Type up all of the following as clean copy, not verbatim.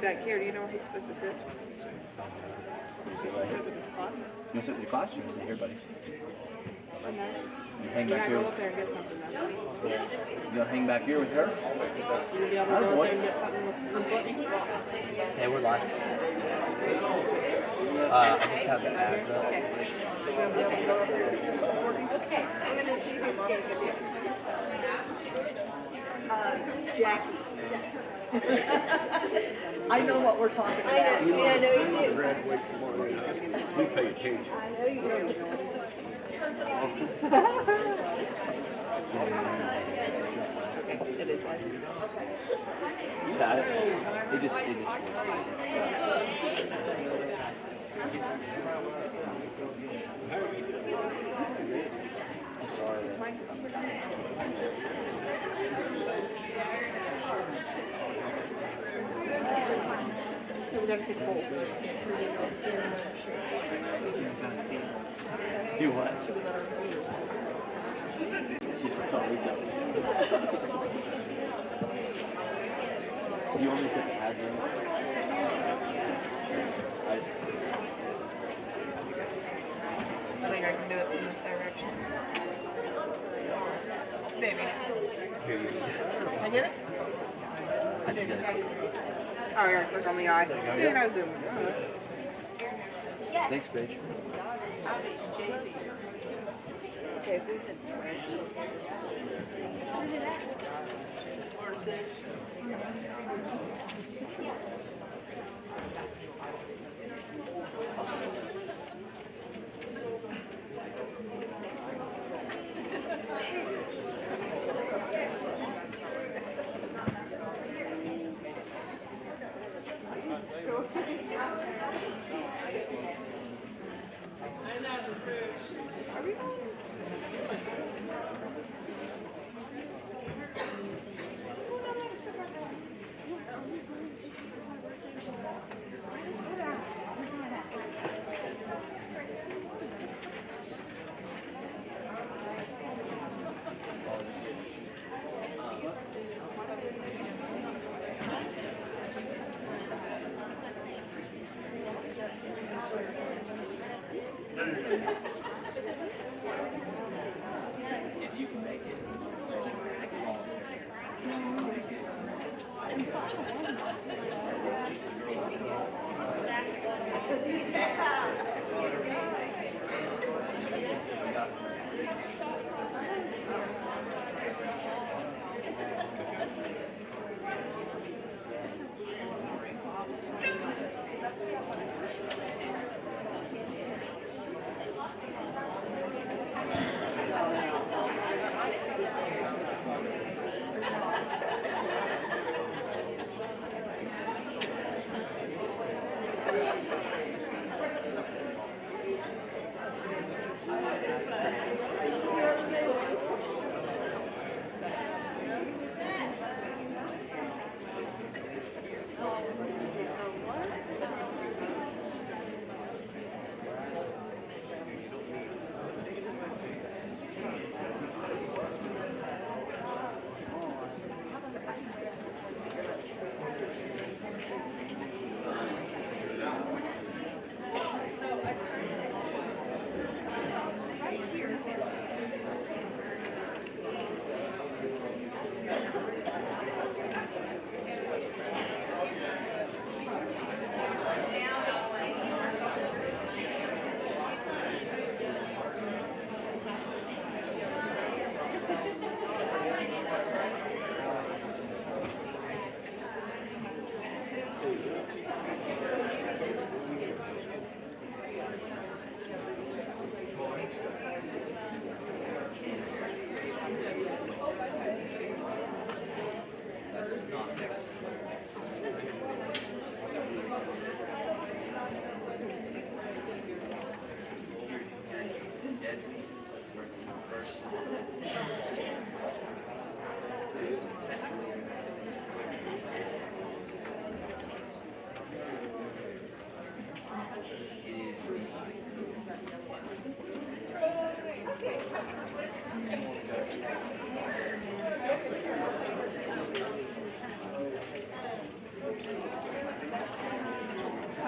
back here. Do you know where he's supposed to sit? He's supposed to sit with his class? You want to sit with your class? You want to sit here, buddy? Or no? You hang back Go here. up there and get something then. You gonna hang back here with her? You'll be able to go up there and get something from Courtney? Hey, we're live. I just have the ads up. Okay. You'll be able to go up there and get Courtney? Okay, I'm going to see who's getting it. Jackie. I know what we're talking about. I know you do. Graduate tomorrow. We pay attention. I know you do. It is live. You got it. It just. I'm sorry. So we gotta take a poll. Do what? She's totally joking. You want me to put the ads in? I think I can do it in this direction. Maybe. I get it? I did it. Oh, yeah, click on the eye. Yeah, I was doing it. Thanks, Paige. Okay, if we had trash.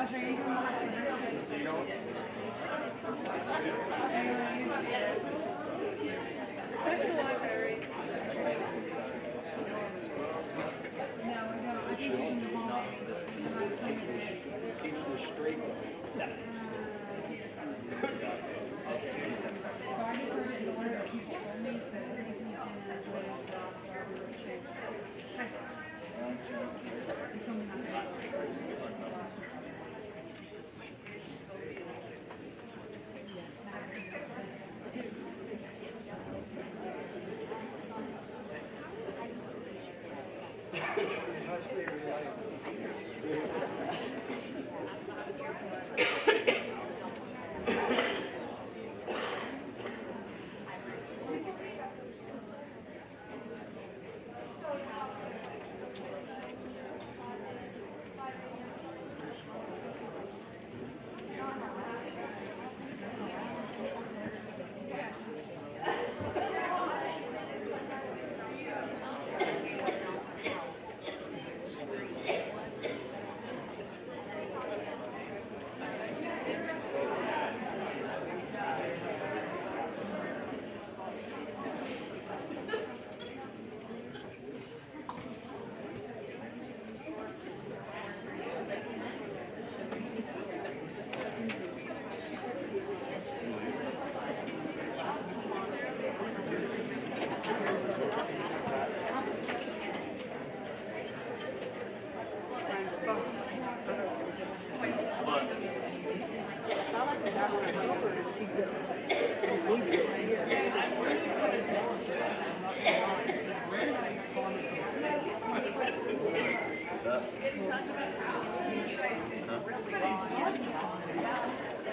Back to the library. Keeps this straight.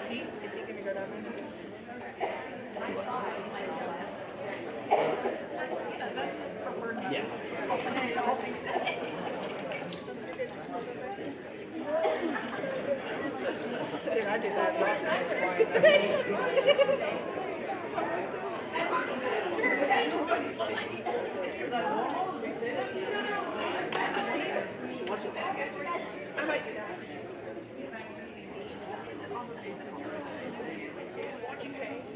Is he gonna go down there? That's his preferred. Yeah. Dude, I did that last night flying. I might do that. Watching pace.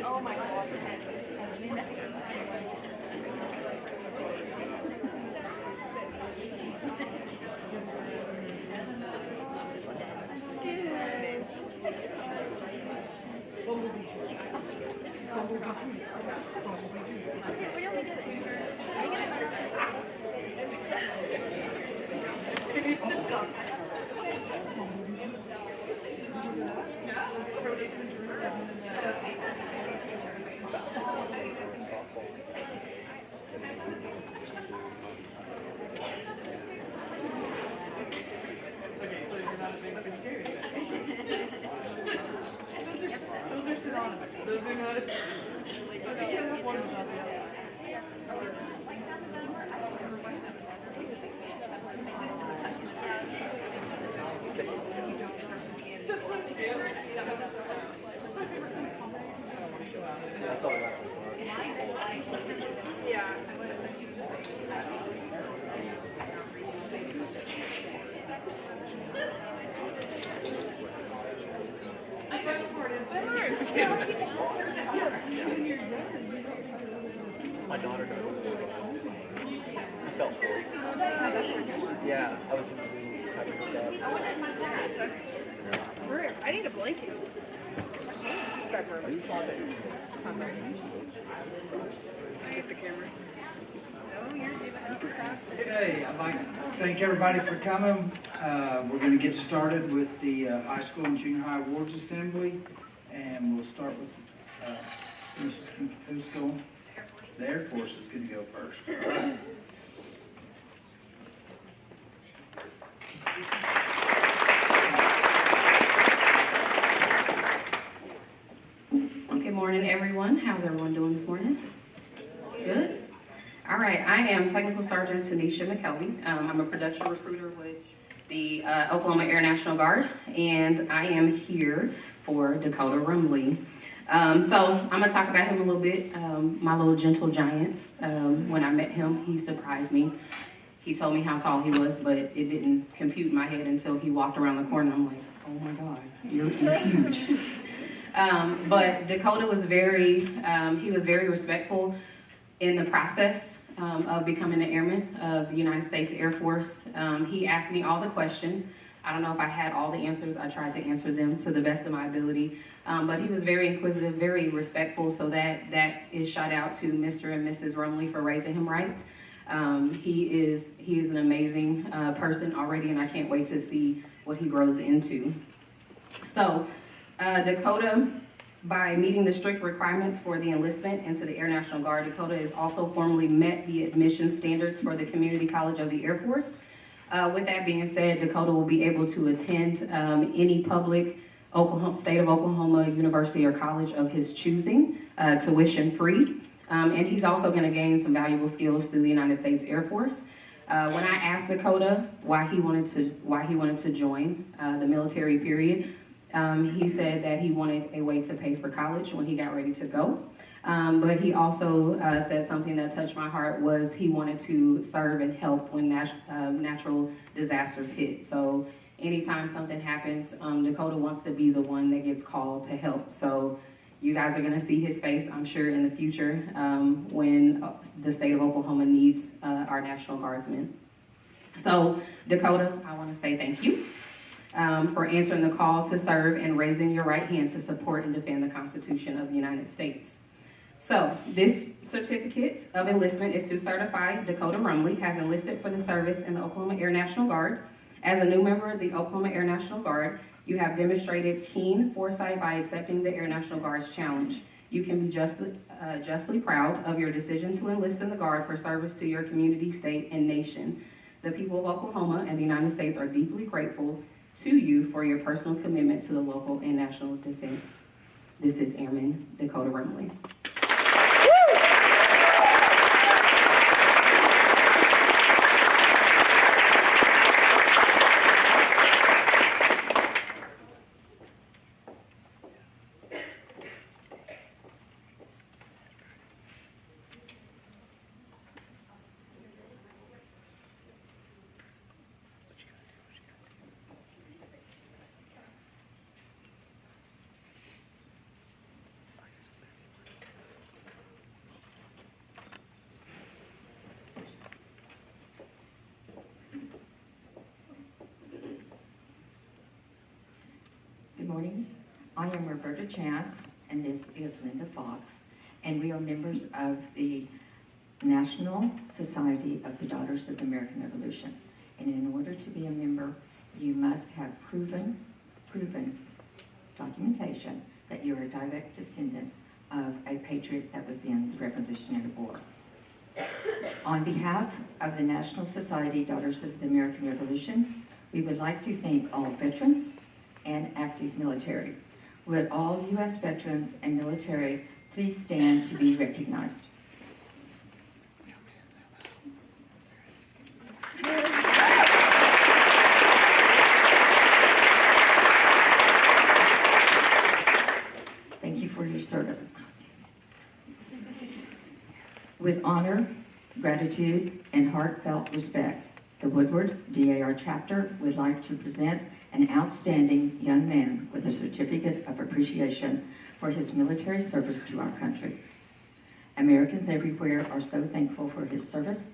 Oh my God. Those are synonymous. Those are not. One is not the other. That's all that's for. Yeah. My daughter got I felt cold. Yeah, I was in the room typing this up. I need a blanket. Scrapper. Are you closet? Get the camera. No, you're giving up. Okay, I'd like to thank everybody for coming. We're going to get started with the high school and junior high awards assembly, and we'll start with Mrs. Who's going? The Air Force is going to go first. All right. Good morning, everyone. How's everyone doing this morning? Good. All right, I am Technical Sergeant Tanisha McKelvey. I'm a production recruiter with the Oklahoma Air National Guard, and I am here for Dakota Rumley. So I'm gonna talk about him a little bit. My little gentle giant. When I met him, he surprised me. He told me how tall he was, but it didn't compute in my head until he walked around the corner. I'm like, oh my God, you're huge. But Dakota was he was very respectful in the process of becoming an airman of the United States Air Force. He asked me all the questions. I don't know if I had all the answers. I tried to answer them to the best of my ability. But he was very inquisitive, very respectful, so that is shout out to Mr. and Mrs. Rumley for raising him right. He is an amazing person already, and I can't wait to see what he grows into. So Dakota, by meeting the strict requirements for the enlistment into the Air National Guard, Dakota has also formally met the admission standards for the Community College of the Air Force. With that being said, Dakota will be able to attend any public state of Oklahoma university or college of his choosing, tuition free. And he's also going to gain some valuable skills through the United States Air Force. When I asked Dakota why he wanted to join the military period, he said that he wanted a way to pay for college when he got ready to go. But he also said something that touched my heart was he wanted to serve and help when natural disasters hit. So anytime something happens, Dakota wants to be the one that gets called to help. So you guys are going to see his face, I'm sure, in the future when the state of Oklahoma needs our National Guardsmen. So Dakota, I want to say thank you for answering the call to serve and raising your right hand to support and defend the Constitution of the United States. So this certificate of enlistment is to certify Dakota Rumley has enlisted for the service in the Oklahoma Air National Guard. As a new member of the Oklahoma Air National Guard, you have demonstrated keen foresight by accepting the Air National Guard's challenge. You can be justly proud of your decision to enlist in the Guard for service to your community, state, and nation. The people of Oklahoma and the United States are deeply grateful to you for your personal commitment to the local and national defense. This is Airman Dakota Rumley. Good morning. I am Roberta Chance, and this is Linda Fox, and we are members of the National Society of the Daughters of the American Revolution. And in order to be a member, you must have proven documentation that you're a direct descendant of a patriot that was in the Revolutionary War. On behalf of the National Society Daughters of the American Revolution, we would like to thank all veterans and active military. Would all U.S. veterans and military please stand to be recognized? Thank you for your service. With honor, gratitude, and heartfelt respect, the Woodward DAR chapter would like to present an outstanding young man with a certificate of appreciation for his military service to our country. Americans everywhere are so thankful for his service,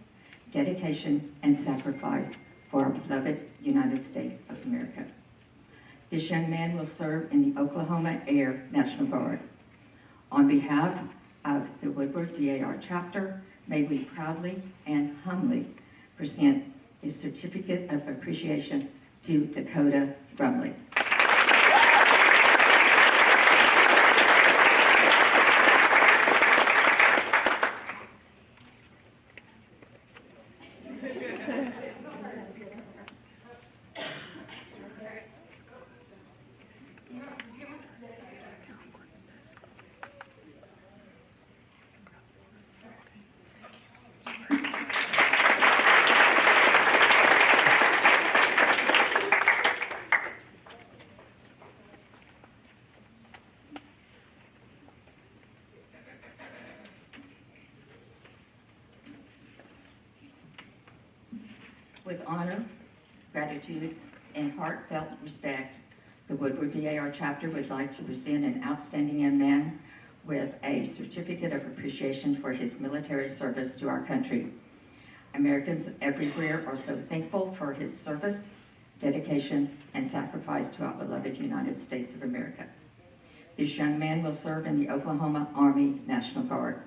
dedication, and sacrifice for our beloved United States of America. This young man will serve in the Oklahoma Air National Guard. On behalf of the Woodward DAR chapter, may we proudly and humbly present the certificate of appreciation to Dakota Rumley. With honor, gratitude, and heartfelt respect, the Woodward DAR chapter would like to present an outstanding young man with a certificate of appreciation for his military service to our country. Americans everywhere are so thankful for his service, dedication, and sacrifice to our beloved United States of America. This young man will serve in the Oklahoma Army National Guard.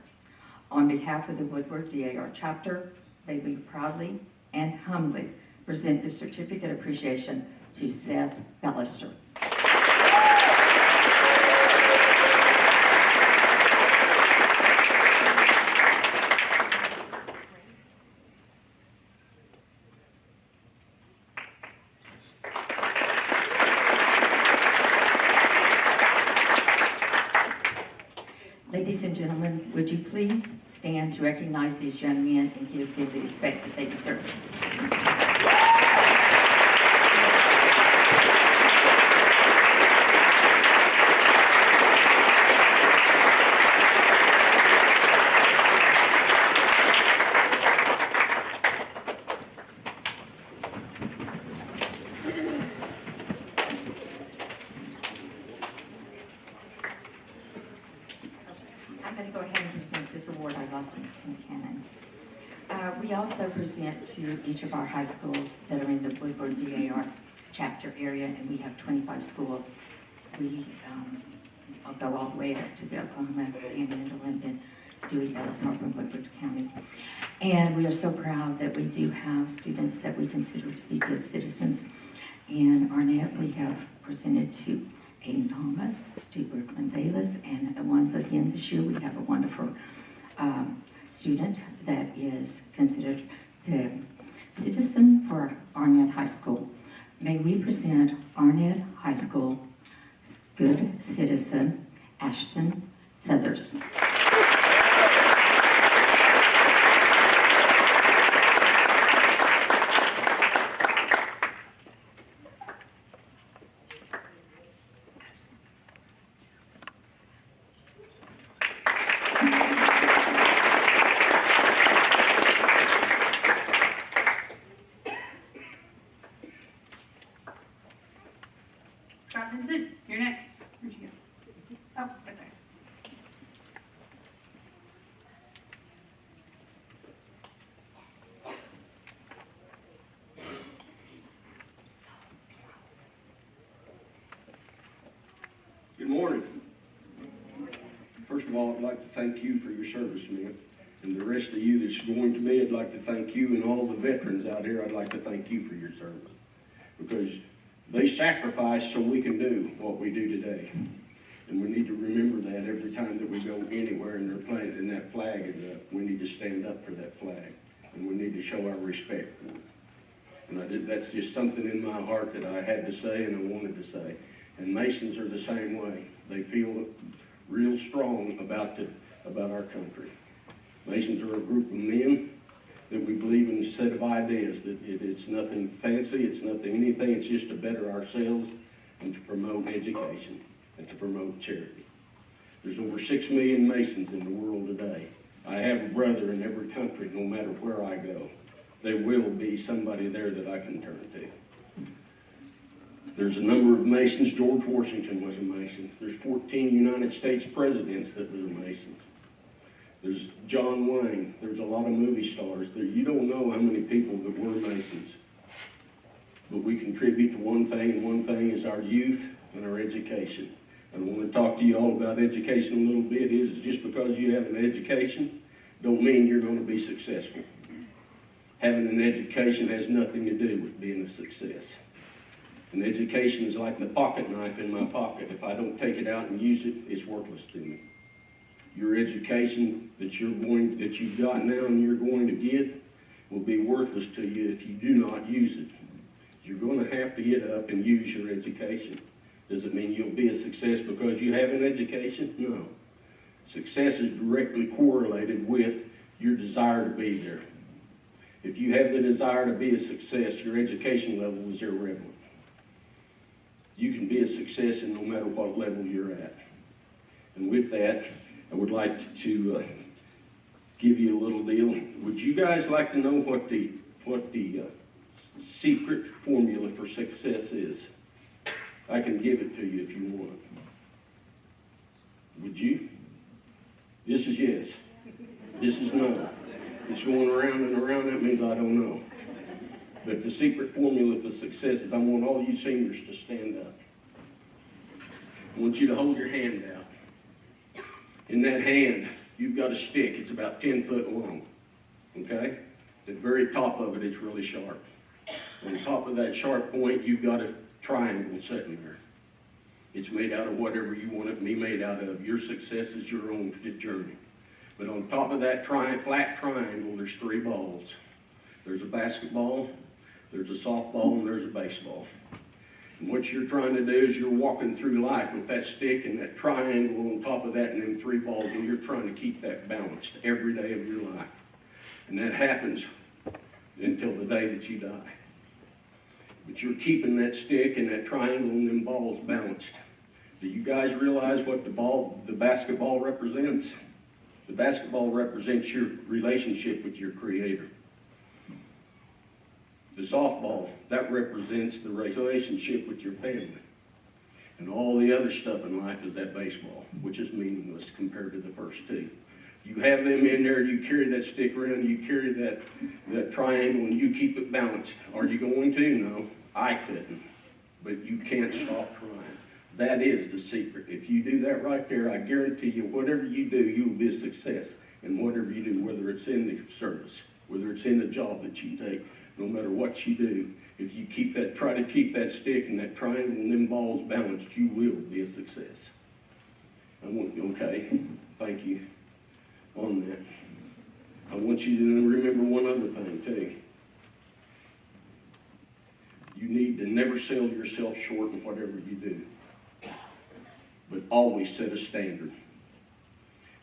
On behalf of the Woodward DAR chapter, may we proudly and humbly present this certificate of appreciation to Seth Bellister. Ladies and gentlemen, would you please stand to recognize these young men and give them the respect that they deserve? I'm going to go ahead and present this award. I lost Ms. Kincannon. We also present to each of our high schools that are in the Woodward DAR chapter area, and we have 25 schools. I'll go all the way up to the Oklahoma Panhandle and then Dewey, Ellis, Harper, and Woodward County. And we are so proud that we do have students that we consider to be good citizens. In Arnett, we have presented to Aiden Thomas, to Brooklyn Bayless, and once again this year we have a wonderful student that is considered the citizen for Arnett High School. May we present Arnett High School good citizen Ashton Southers. Scott Vincent, you're next. Where'd you go? Oh, right there. Good morning. First of all, I'd like to thank you for your service, man. And the rest of you that's going to be, I'd like to thank you, and all the veterans out here, I'd like to thank you for your service. Because they sacrificed so we can do what we do today. And we need to remember that every time that we go anywhere and they're planting that flag is up. We need to stand up for that flag. And we need to show our respect for it. And that's just something in my heart that I had to say and I wanted to say. And Masons are the same way. They feel real strong about our country. Masons are a group of men that we believe in a set of ideas, that it's nothing fancy, it's nothing anything, it's just to better ourselves and to promote education and to promote charity. There's over 6 million Masons in the world today. I have a brother in every country, no matter where I go. There will be somebody there that I can turn to. There's a number of Masons. George Washington was a Mason. There's 14 United States presidents that were Masons. There's John Wayne. There's a lot of movie stars. You don't know how many people that were Masons. But we contribute to one thing, and one thing is our youth and our education. And I want to talk to you all about education a little bit. Is just because you have an education don't mean you're going to be successful. Having an education has nothing to do with being a success. And education is like the pocket knife in my pocket. If I don't take it out and use it, it's worthless to me. Your education that you've got now and you're going to get will be worthless to you if you do not use it. You're going to have to get up and use your education. Does it mean you'll be a success because you have an education? No. Success is directly correlated with your desire to be there. If you have the desire to be a success, your education level is irrelevant. You can be a success in no matter what level you're at. And with that, I would like to give you a little deal. Would you guys like to know what the secret formula for success is. I can give it to you if you want it. Would you? This is yes. This is no. If it's going around and around, that means I don't know. But the secret formula for success is I want all you seniors to stand up. I want you to hold your hand out. In that hand, you've got a stick. It's about 10 foot long. Okay? At the very top of it, it's really sharp. On the top of that sharp point, you've got a triangle sitting there. It's made out of whatever you want it to be made out of. Your success is your own journey. But on top of that flat triangle, there's 3 balls. There's a basketball, there's a softball, and there's a baseball. And what you're trying to do is you're walking through life with that stick and that triangle on top of that and then 3 balls, and you're trying to keep that balanced every day of your life. And that happens until the day that you die. But you're keeping that stick and that triangle and them balls balanced. Do you guys realize what the basketball represents? The basketball represents your relationship with your Creator. The softball, that represents the relationship with your family. And all the other stuff in life is that baseball, which is meaningless compared to the first 2. You have them in there, you carry that stick around, you carry that triangle, and you keep it balanced. Are you going to? No, I couldn't. But you can't stop trying. That is the secret. If you do that right there, I guarantee you, whatever you do, you'll be a success. And whatever you do, whether it's in the service, whether it's in the job that you take, no matter what you do, if you try to keep that stick and that triangle and them balls balanced, you will be a success. Okay, thank you on that. I want you to remember one other thing too. You need to never sell yourself short in whatever you do, but always set a standard.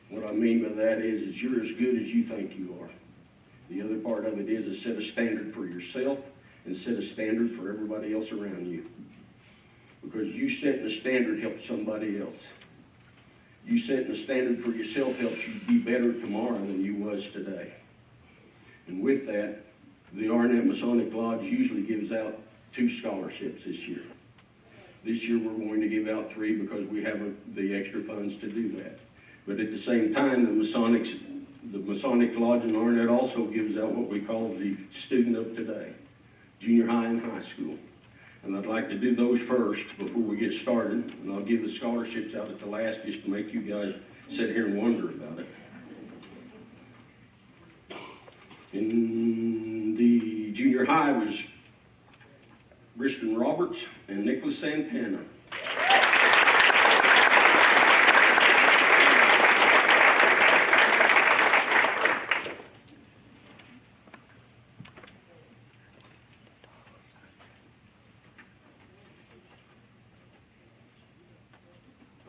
What I mean by that is you're as good as you think you are. The other part of it is set a standard for yourself and set a standard for everybody else around you. Because you setting a standard helps somebody else. You setting a standard for yourself helps you be better tomorrow than you was today. And with that, the Arnett Masonic Lodge usually gives out 2 scholarships this year. This year we're going to give out 3 because we have the extra funds to do that. But at the same time, the Masonic Lodge in Arnett also gives out what we call the Student of Today, junior high and high school. And I'd like to do those first before we get started. And I'll give the scholarships out at the last just to make you guys sit here and wonder about it. In the junior high was Briston Roberts and Nicholas Santana.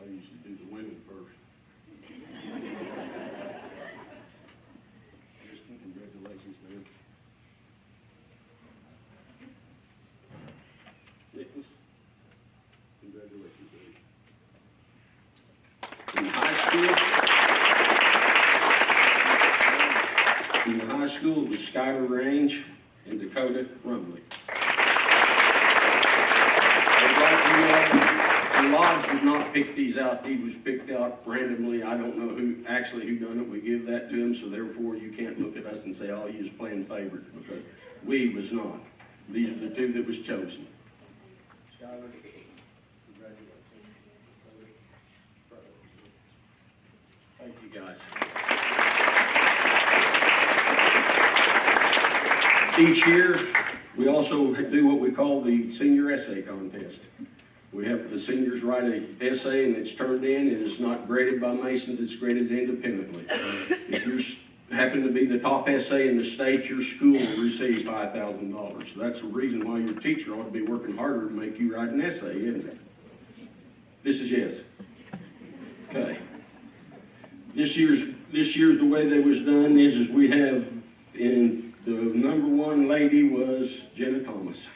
I usually do the women first. Kristen, congratulations, man. Nicholas, congratulations, man. In the high school, it was Skylar Range and Dakota Rumley. The lodge did not pick these out. He was picked out randomly. I don't know who done it. We give that to him, so therefore you can't look at us and say, oh, he was playing favorite, because we was not. These are the 2 that was chosen. Skylar, congratulations. Thank you, guys. Each year, we also do what we call the senior essay contest. We have the seniors write an essay and it's turned in, and it's not graded by Masons, it's graded independently. If you happen to be the top essay in the state, your school will receive $5,000. So that's the reason why your teacher ought to be working harder to make you write an essay, isn't it? This is yes. Okay. This year's the way that was done is we have, in the number 1 lady was Jenna Thomas.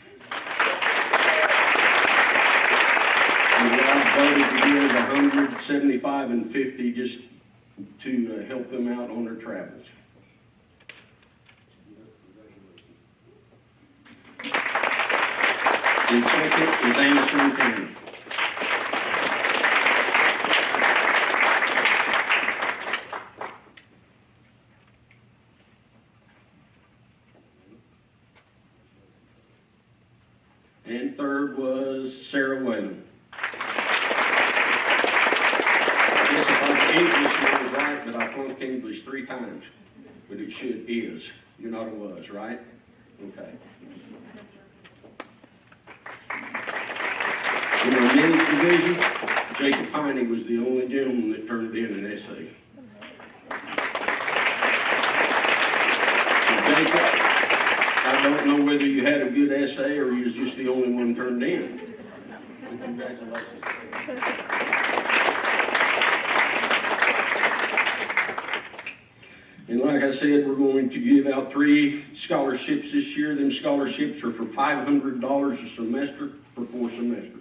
I voted to give $175 and $50 just to help them out on their travels. And second is Anderson County. And third was Sarah Whalen. I guess if I'm English, it was right, but I flunked English 3 times. But it is. You're not a was, right? Okay. In our men's division, Jacob Piney was the only gentleman that turned in an essay. So Jacob, I don't know whether you had a good essay or you was just the only one turned in. Congratulations. And like I said, we're going to give out 3 scholarships this year. Them scholarships are for $500 a semester for 4 semesters.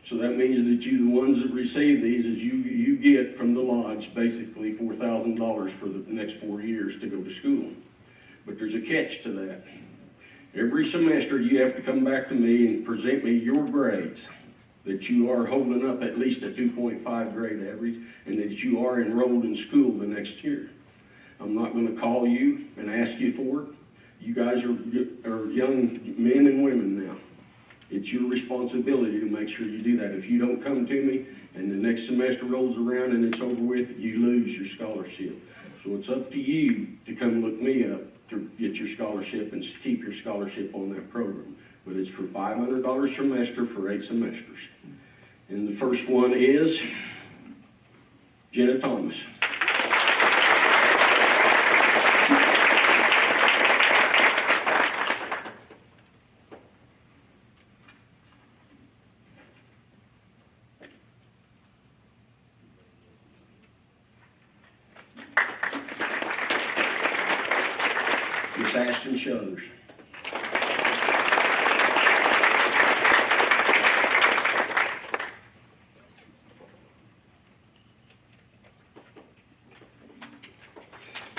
So that means that you, the ones that receive these, is you get from the lodge basically $4,000 for the next 4 years to go to school. But there's a catch to that. Every semester you have to come back to me and present me your grades, that you are holding up at least a 2.5 grade average, and that you are enrolled in school the next year. I'm not going to call you and ask you for it. You guys are young men and women now. It's your responsibility to make sure you do that. If you don't come to me and the next semester rolls around and it's over with, you lose your scholarship. So it's up to you to come look me up to get your scholarship and keep your scholarship on that program. But it's for $500 a semester for 8 semesters. And the first one is Jenna Thomas. Miss Ashton Shuthers.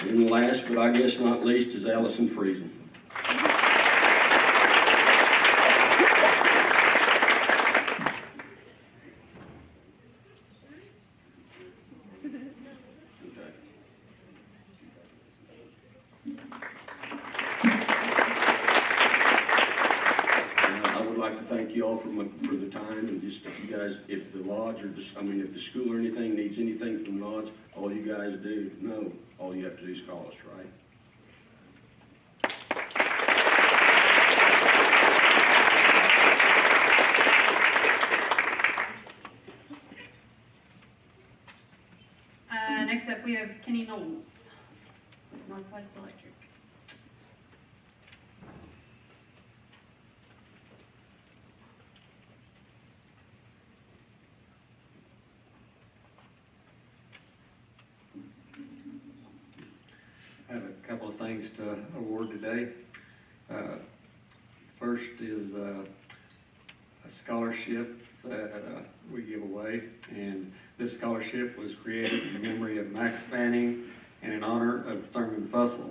And last, but I guess not least, is Allison Friesen. Thank you all for the time, and just if you guys, if the lodge or just, if the school or anything needs anything from the lodge, all you guys do, know, all you have to do is call us, right? Next up, we have Kenny Knowles, Northwest Electric. I have a couple of things to award today. First is a scholarship that we give away, and this scholarship was created in memory of Max Fanning and in honor of Thurman Fussell.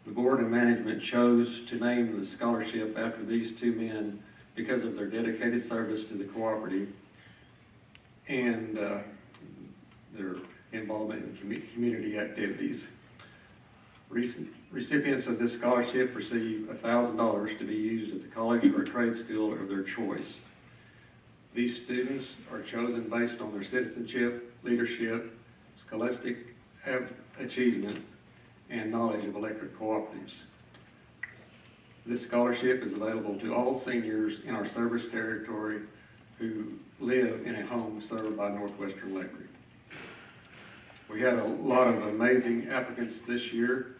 The board and management chose to name the scholarship after these 2 men because of their dedicated service to the cooperative and their involvement in community activities. Recent recipients of this scholarship receive $1,000 to be used at the college or trade school of their choice. These students are chosen based on their citizenship, leadership, scholastic achievement, and knowledge of electric cooperatives. This scholarship is available to all seniors in our service territory who live in a home served by Northwestern Electric. We had a lot of amazing applicants this year,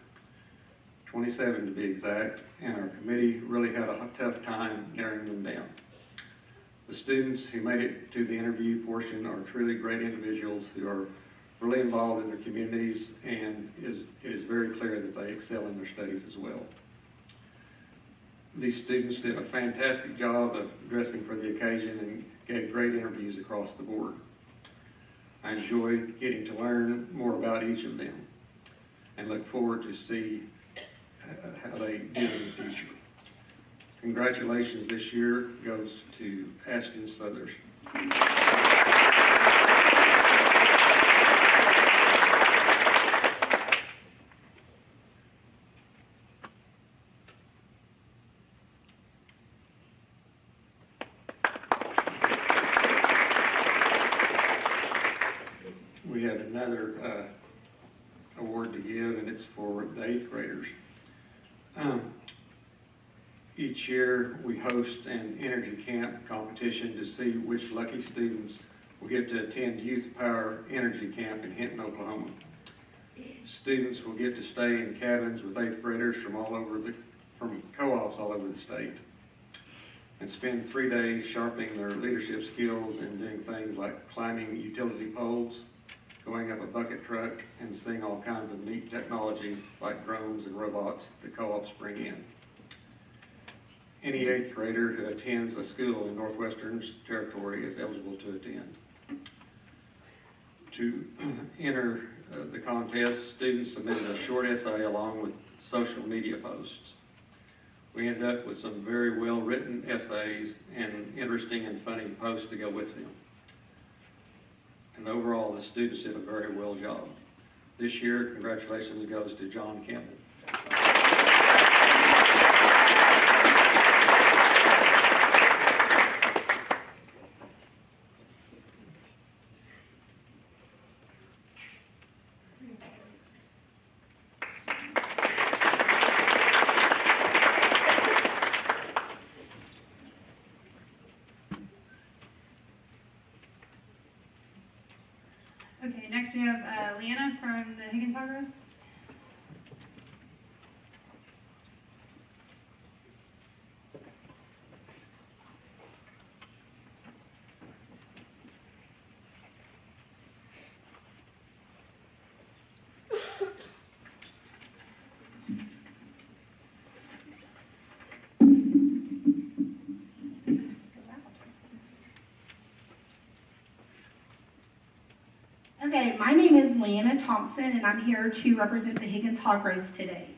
27 to be exact, and our committee really had a tough time narrowing them down. The students who made it to the interview portion are truly great individuals who are really involved in their communities, and it is very clear that they excel in their studies as well. These students did a fantastic job of dressing for the occasion and gave great interviews across the board. I enjoyed getting to learn more about each of them and look forward to see how they do in the future. Congratulations this year goes to Ashton Southers. We have another award to give, and it's for the 8th graders. Each year, we host an energy camp competition to see which lucky students will get to attend Youth Power Energy Camp in Hinton, Oklahoma. Students will get to stay in cabins with 8th graders from co-ops all over the state and spend 3 days sharpening their leadership skills and doing things like climbing utility poles, going up a bucket truck, and seeing all kinds of neat technology like drones and robots the co-ops bring in. Any 8th grader who attends a school in Northwestern Territory is eligible to attend. To enter the contest, students submitted a short essay along with social media posts. We ended up with some very well-written essays and interesting and funny posts to go with them. And overall, the students did a very well job. This year, congratulations goes to John Campbell. Okay, next we have Leanna from the Higgins Harvest. Okay, my name is Leanna Thompson, and I'm here to represent the Higgins Hog Roast today.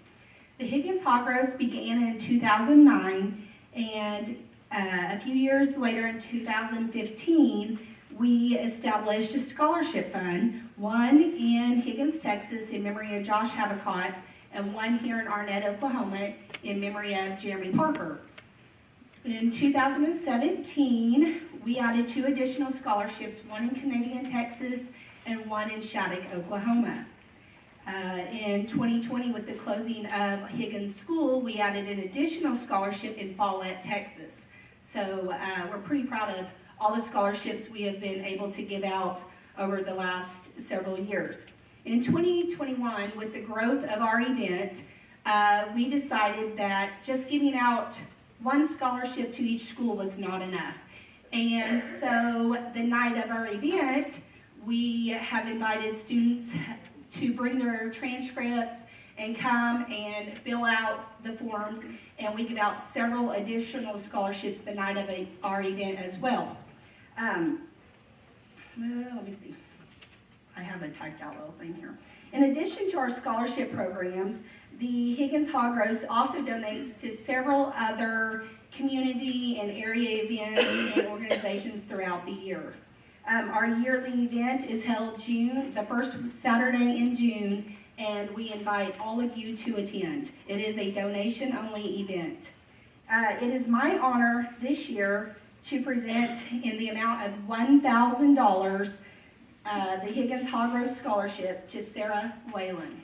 The Higgins Hog Roast began in 2009, and a few years later in 2015, we established a scholarship fund, one in Higgins, Texas, in memory of Josh Havicott, and one here in Arnett, Oklahoma, in memory of Jeremy Parker. In 2017, we added 2 additional scholarships, one in Canadian, Texas, and one in Shattuck, Oklahoma. In 2020, with the closing of Higgins School, we added an additional scholarship in Follett, Texas. So we're pretty proud of all the scholarships we have been able to give out over the last several years. In 2021, with the growth of our event, we decided that just giving out one scholarship to each school was not enough. And so the night of our event, we have invited students to bring their transcripts and come and fill out the forms, and we give out several additional scholarships the night of our event as well. Let me see. I have a typed out little thing here. In addition to our scholarship programs, the Higgins Hog Roast also donates to several other community and area events and organizations throughout the year. Our yearly event is held the first Saturday in June, and we invite all of you to attend. It is a donation-only event. It is my honor this year to present in the amount of $1,000 the Higgins Hog Roast Scholarship to Sarah Whalen.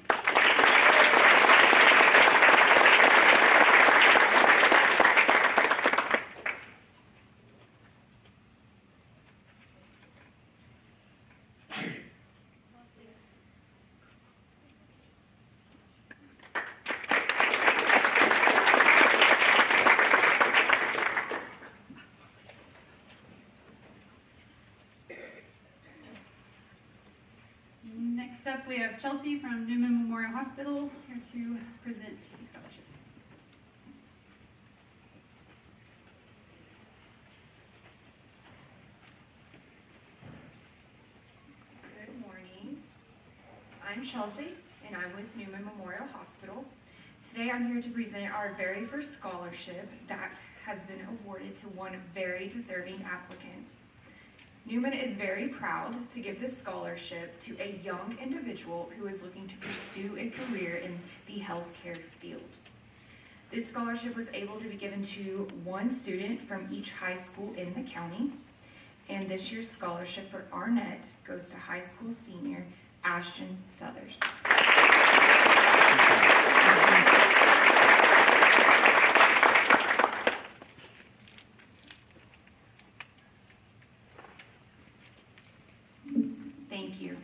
Next up, we have Chelsea from Newman Memorial Hospital here to present the scholarship. Good morning. I'm Chelsea, and I'm with Newman Memorial Hospital. Today I'm here to present our very first scholarship that has been awarded to one very deserving applicant. Newman is very proud to give this scholarship to a young individual who is looking to pursue a career in the healthcare field. This scholarship was able to be given to one student from each high school in the county, and this year's scholarship for Arnett goes to high school senior Ashton Southers. Thank you.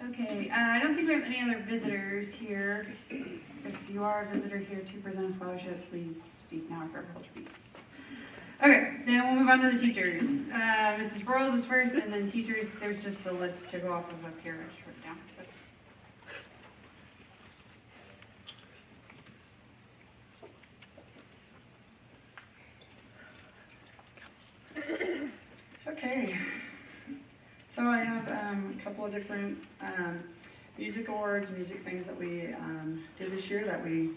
Okay, I don't think we have any other visitors here. If you are a visitor here to present a scholarship, please speak now for culture piece. Okay, then we'll move on to the teachers. Mrs. Broyles is first, and then teachers, there's just a list to go off of up here. I just wrote it down. So. Okay, so I have a couple of different music awards, music things that we did this year that we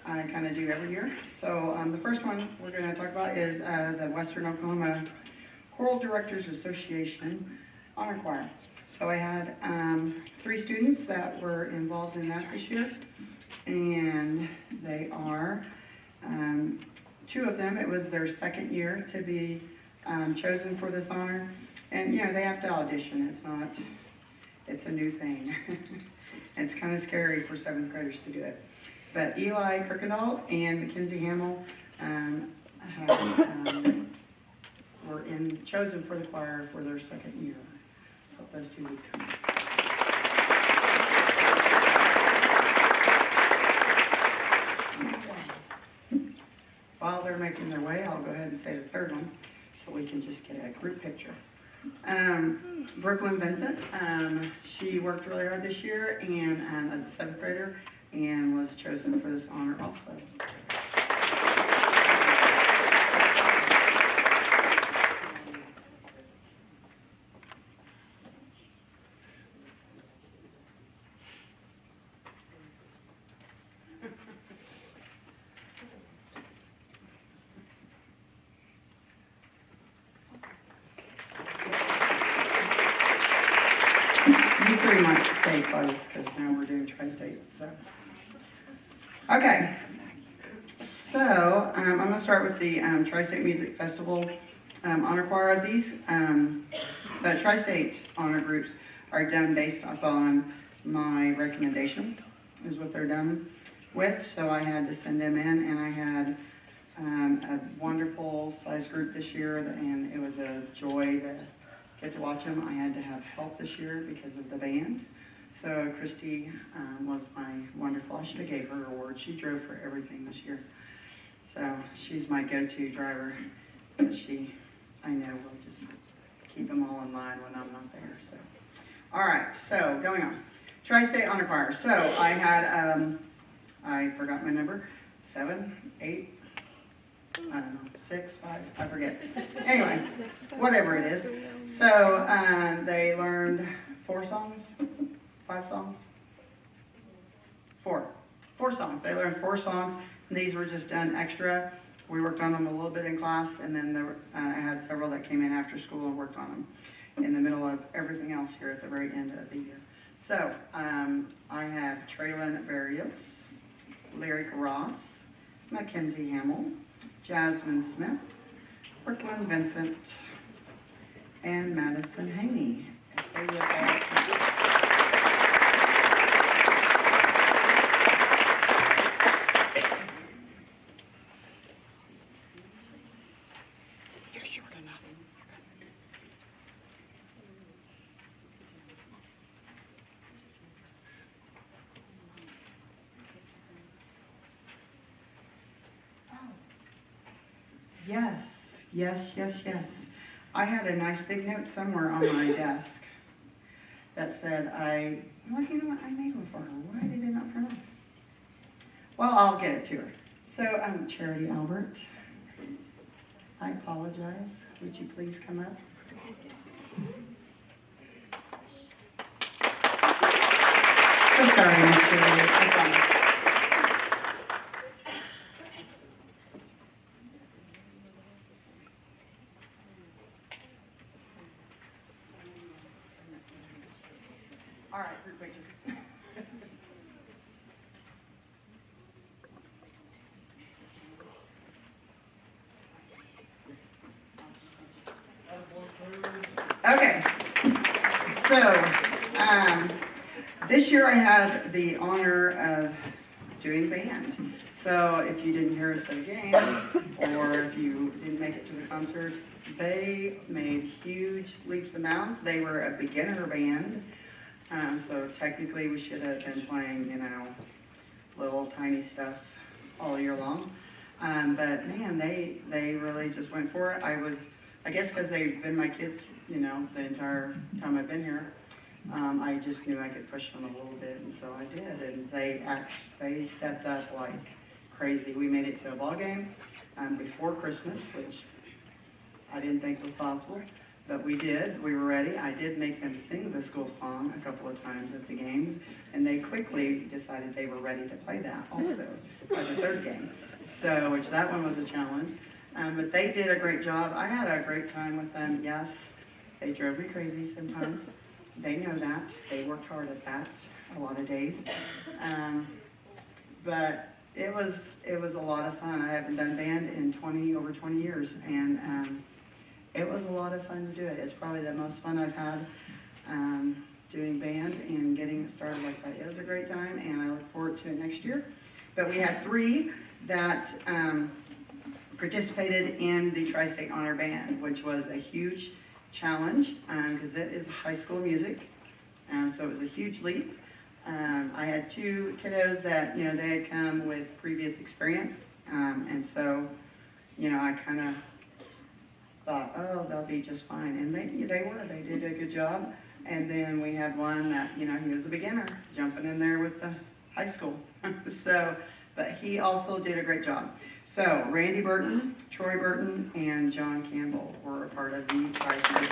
kind of do every year. So the first one we're going to talk about is the Western Oklahoma Choral Directors Association Honor Choir. So I had 3 students that were involved in that this year, and they are 2 of them. It was their second year to be chosen for this honor, and you know they have to audition. It's a new thing. It's kind of scary for 7th graders to do it. But Eli Kirkendall and Mackenzie Hamill were chosen for the choir for their second year. So if those 2 would come. While they're making their way, I'll go ahead and say the third one so we can just get a group picture. Brooklyn Vincent, she worked really hard this year and as a 7th grader and was chosen for this honor also. You 3 might stay close because now we're doing Tri-State. So, okay. So I'm going to start with the Tri-State Music Festival Honor Choir. These the Tri-State honor groups are done based upon my recommendation, is what they're done with. So I had to send them in, and I had a wonderful size group this year, and it was a joy to get to watch them. I had to have help this year because of the band. So Christy was my wonderful, I should have gave her an award. She drove for everything this year. So she's my go-to driver. But I know, will just keep them all in line when I'm not there. So, all right, so going on. Tri-State Honor Choir. So I had, I forgot my number, 7, 8, I don't know, 6, 5, I forget. Anyway, whatever it is. So they learned 4 songs, 5 songs, 4 songs. They learned 4 songs, and these were just done extra. We worked on them a little bit in class, and then I had several that came in after school and worked on them in the middle of everything else here at the very end of the year. So I have Traylon Barrios, Lyric Ross, Mackenzie Hamill, Jasmine Smith, Brooklyn Vincent, and Madison Haney. You're short enough. Yes, yes, yes, yes. I had a nice big note somewhere on my desk that said well, you know what, I made one for her. Why did it not print off? Well, I'll get it to her. So, Charity Albert. I apologize. Would you please come up? So sorry, Mr. Lee. I promise. All right, group picture. Okay, so this year I had the honor of doing band. So if you didn't hear us at a game, or if you didn't make it to the concert, they made huge leaps and bounds. They were a beginner band, so technically we should have been playing, little tiny stuff all year long. But man, they really just went for it. I guess because they've been my kids, the entire time I've been here, I just knew I could push them a little bit, and so I did. And they stepped up like crazy. We made it to a ball game before Christmas, which I didn't think was possible, but we did. We were ready. I did make them sing the school song a couple of times at the games, and they quickly decided they were ready to play that also by the third game. So, which that one was a challenge. But they did a great job. I had a great time with them. Yes, they drove me crazy sometimes. They know that. They worked hard at that a lot of days. But it was a lot of fun. I haven't done band in over 20 years, and it was a lot of fun to do it. It's probably the most fun I've had doing band and getting it started like that. It was a great time, and I look forward to it next year. But we had 3 that participated in the Tri-State Honor Band, which was a huge challenge because it is high school music, so it was a huge leap. I had 2 kiddos that, they had come with previous experience, and so, I kind of thought, oh, they'll be just fine, and they were. They did a good job. And then we had one that, he was a beginner, jumping in there with the high school. But he also did a great job. So Randy Burton, Troy Burton, and John Campbell were a part of the Tri-State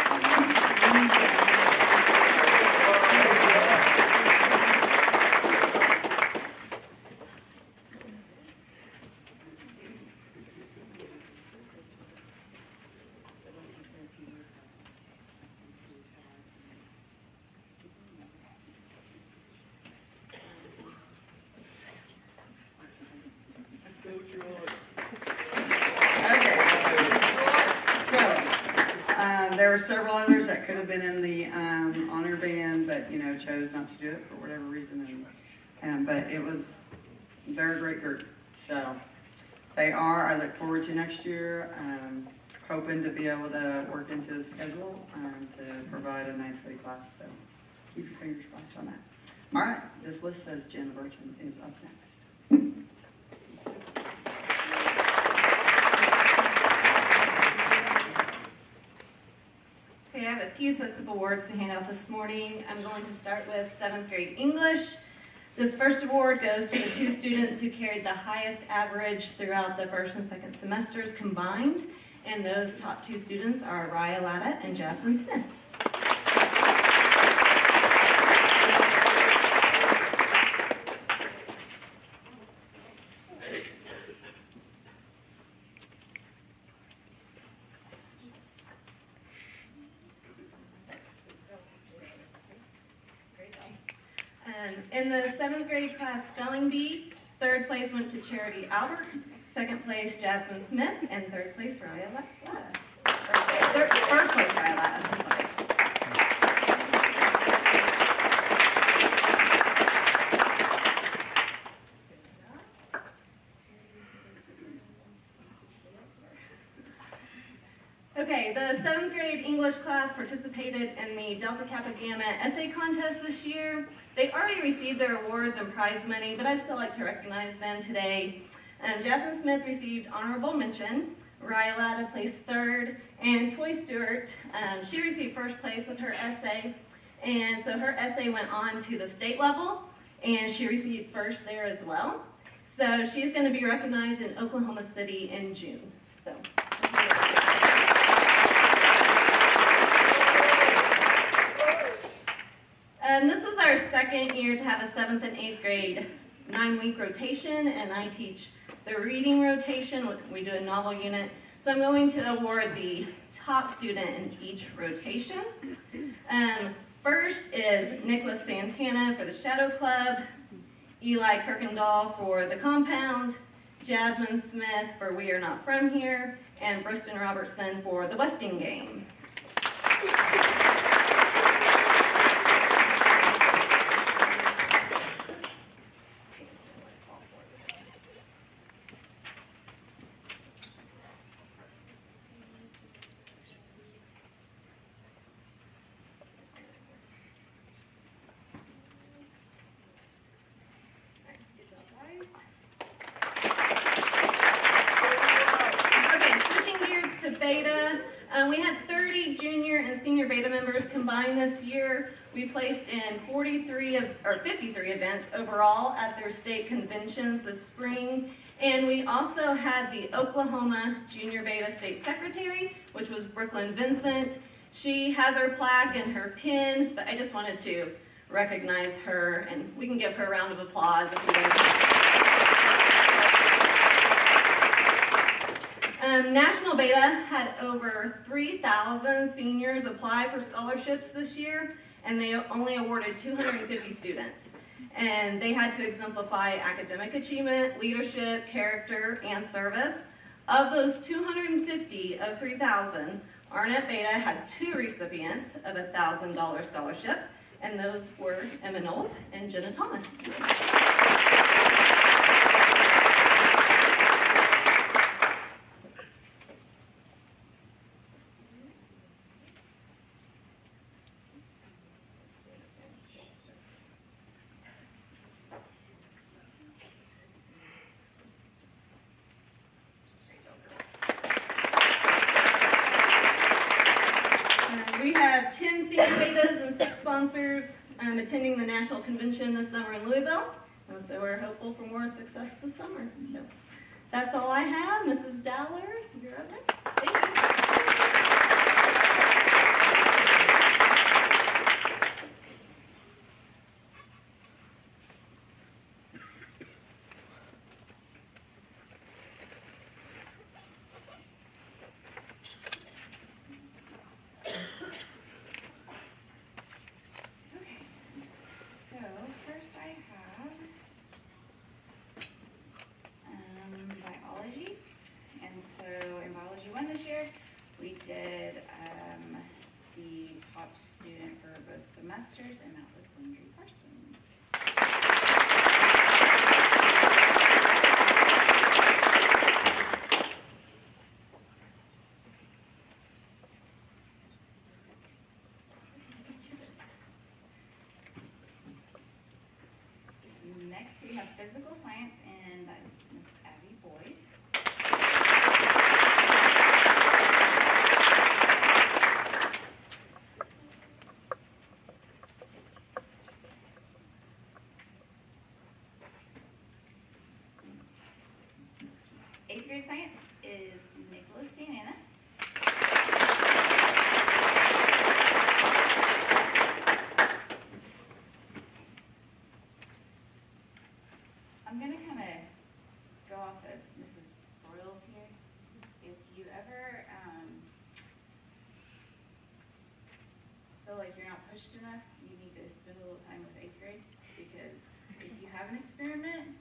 there were several others that could have been in the honor band, but chose not to do it for whatever reason. But they're a great group. So they are. I look forward to next year. Hoping to be able to work into the schedule to provide a 9th grade class. So keep your fingers crossed on that. All right. This list says Jen Burchin is up next. Okay, I have a few sets of awards to hand out this morning. I'm going to start with 7th grade English. This first award goes to the 2 students who carried the highest average throughout the first and second semesters combined, and those top 2 students are Raya Latta and Jasmine Smith. In the 7th grade class spelling bee, 3rd place went to Charity Albert, 2nd place Jasmine Smith, and 3rd place Raya Latta. 3rd place Raya Latta, I'm sorry. Okay, the 7th grade English class participated in the Delta Kappa Gamma essay contest this year. They already received their awards and prize money, but I'd still like to recognize them today. Jasmine Smith received honorable mention, Raya Latta placed 3rd, and Toy Stewart, she received 1st place with her essay, and so her essay went on to the state level, and she received 1st there as well. So she's going to be recognized in Oklahoma City in June. So. second year to have a 7th and 8th grade 9-week rotation, and I teach the reading rotation. We do a novel unit. So I'm going to award the top student in each rotation. First is Nicholas Santana for the Shadow Club, Eli Kirkendall for the Compound, Jasmine Smith for We Are Not From Here, and Briston Robertson for the Westing Game. Beta. We had 30 junior and senior Beta members combined this year. We placed in 53 events overall at their state conventions this spring. And we also had the Oklahoma Junior Beta State Secretary, which was Brooklyn Vincent. She has her plaque and her pin, but I just wanted to recognize her, and we can give her a round of applause if you want. National Beta had over 3,000 seniors apply for scholarships this year, and they only awarded 250 students. And they had to exemplify academic achievement, leadership, character, and service. Of those 250 of 3,000, Arnett Beta had 2 recipients of a $1,000 scholarship, and those were Emma Knowles and Jenna Thomas. We have 10 senior betas and 6 sponsors attending the national convention this summer in Louisville. So we're hopeful for more success this summer. So that's all I have. Mrs. Dowler, you're up next. Thank you. This year, we did the top student for both semesters, and that was Landry Parsons. Next, we have physical science, and that is Miss Abby Boyd. Eighth grade science is Nicholas Santana. I'm going to kind of go off of Mrs. Broyles here. If you ever feel like you're not pushed enough, you need to spend a little time with 8th grade, because if you have an experiment,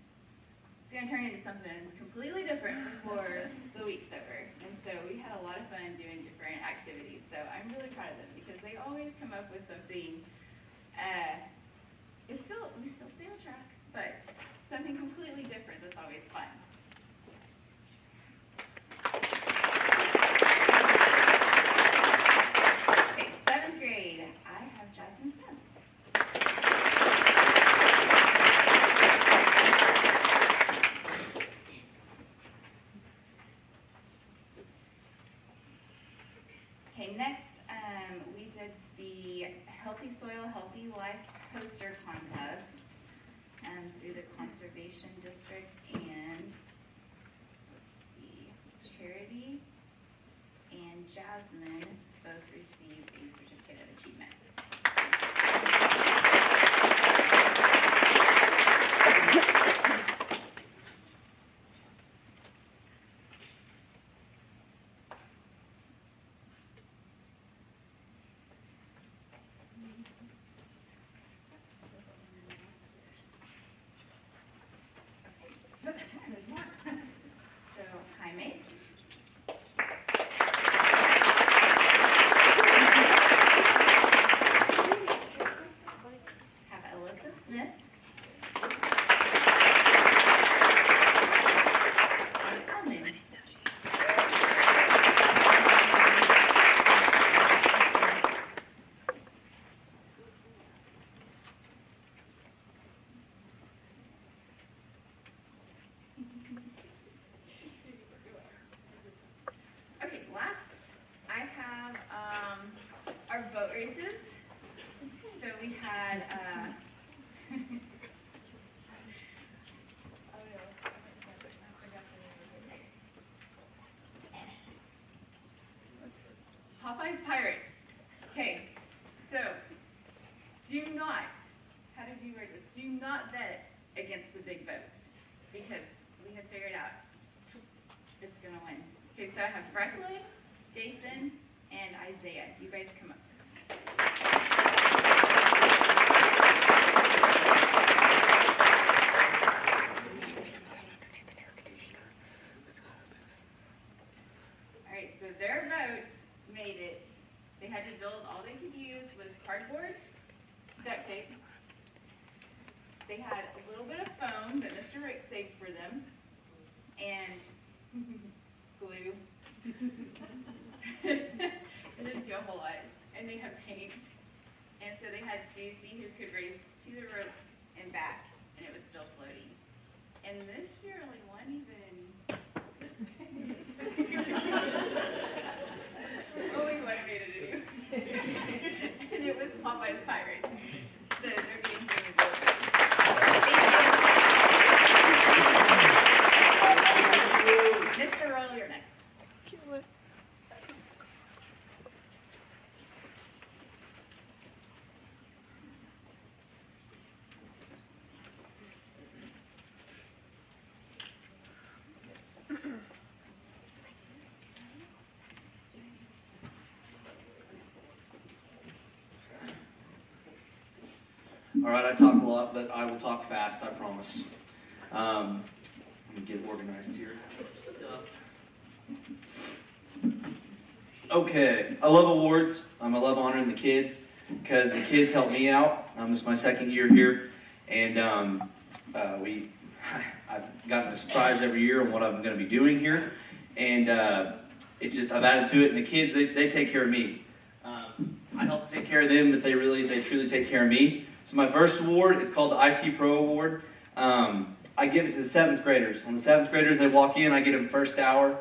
it's going to turn into something completely different before the week's over. And so we had a lot of fun doing different activities. So I'm really proud of them, because they always come up with something. We still stay on track, but something completely different that's always fun. Okay, 7th grade, I have Jasmine Smith. Okay, next, we did the Healthy Soil, Healthy Life poster contest through the Conservation District, and let's see, Charity and Jasmine both received a certificate of achievement. boat races. So we had, oh no, Popeye's Pirates. Okay, so do not, how did you word this? Do not bet against the big boat because we have figured out it's gonna win. Okay, so I have Franklin, Jason, and Isaiah. You guys come up. All right, so their boat made it. They had to build, all they could use was cardboard, duct tape. They had a little bit of foam that Mr. Rick saved for them, and glue. They didn't do a whole lot. And they had paint. And so they had to see who could race to the rope and back, and it was still floating. And this year only one only one made it anyway. And it was Popeye's Pirates. So they're getting some of those. Thank you. Mr. Royal, you're next. All right, I talk a lot, but I will talk fast, I promise. Let me get organized here. Okay, I love awards. I love honoring the kids because the kids help me out. This is my second year here, and I've gotten a surprise every year on what I'm going to be doing here, and I've added to it. And the kids, they take care of me. I help take care of them, but they truly take care of me. So my first award, it's called the IT Pro Award. I give it to the 7th graders. When the 7th graders, they walk in, I get them first hour.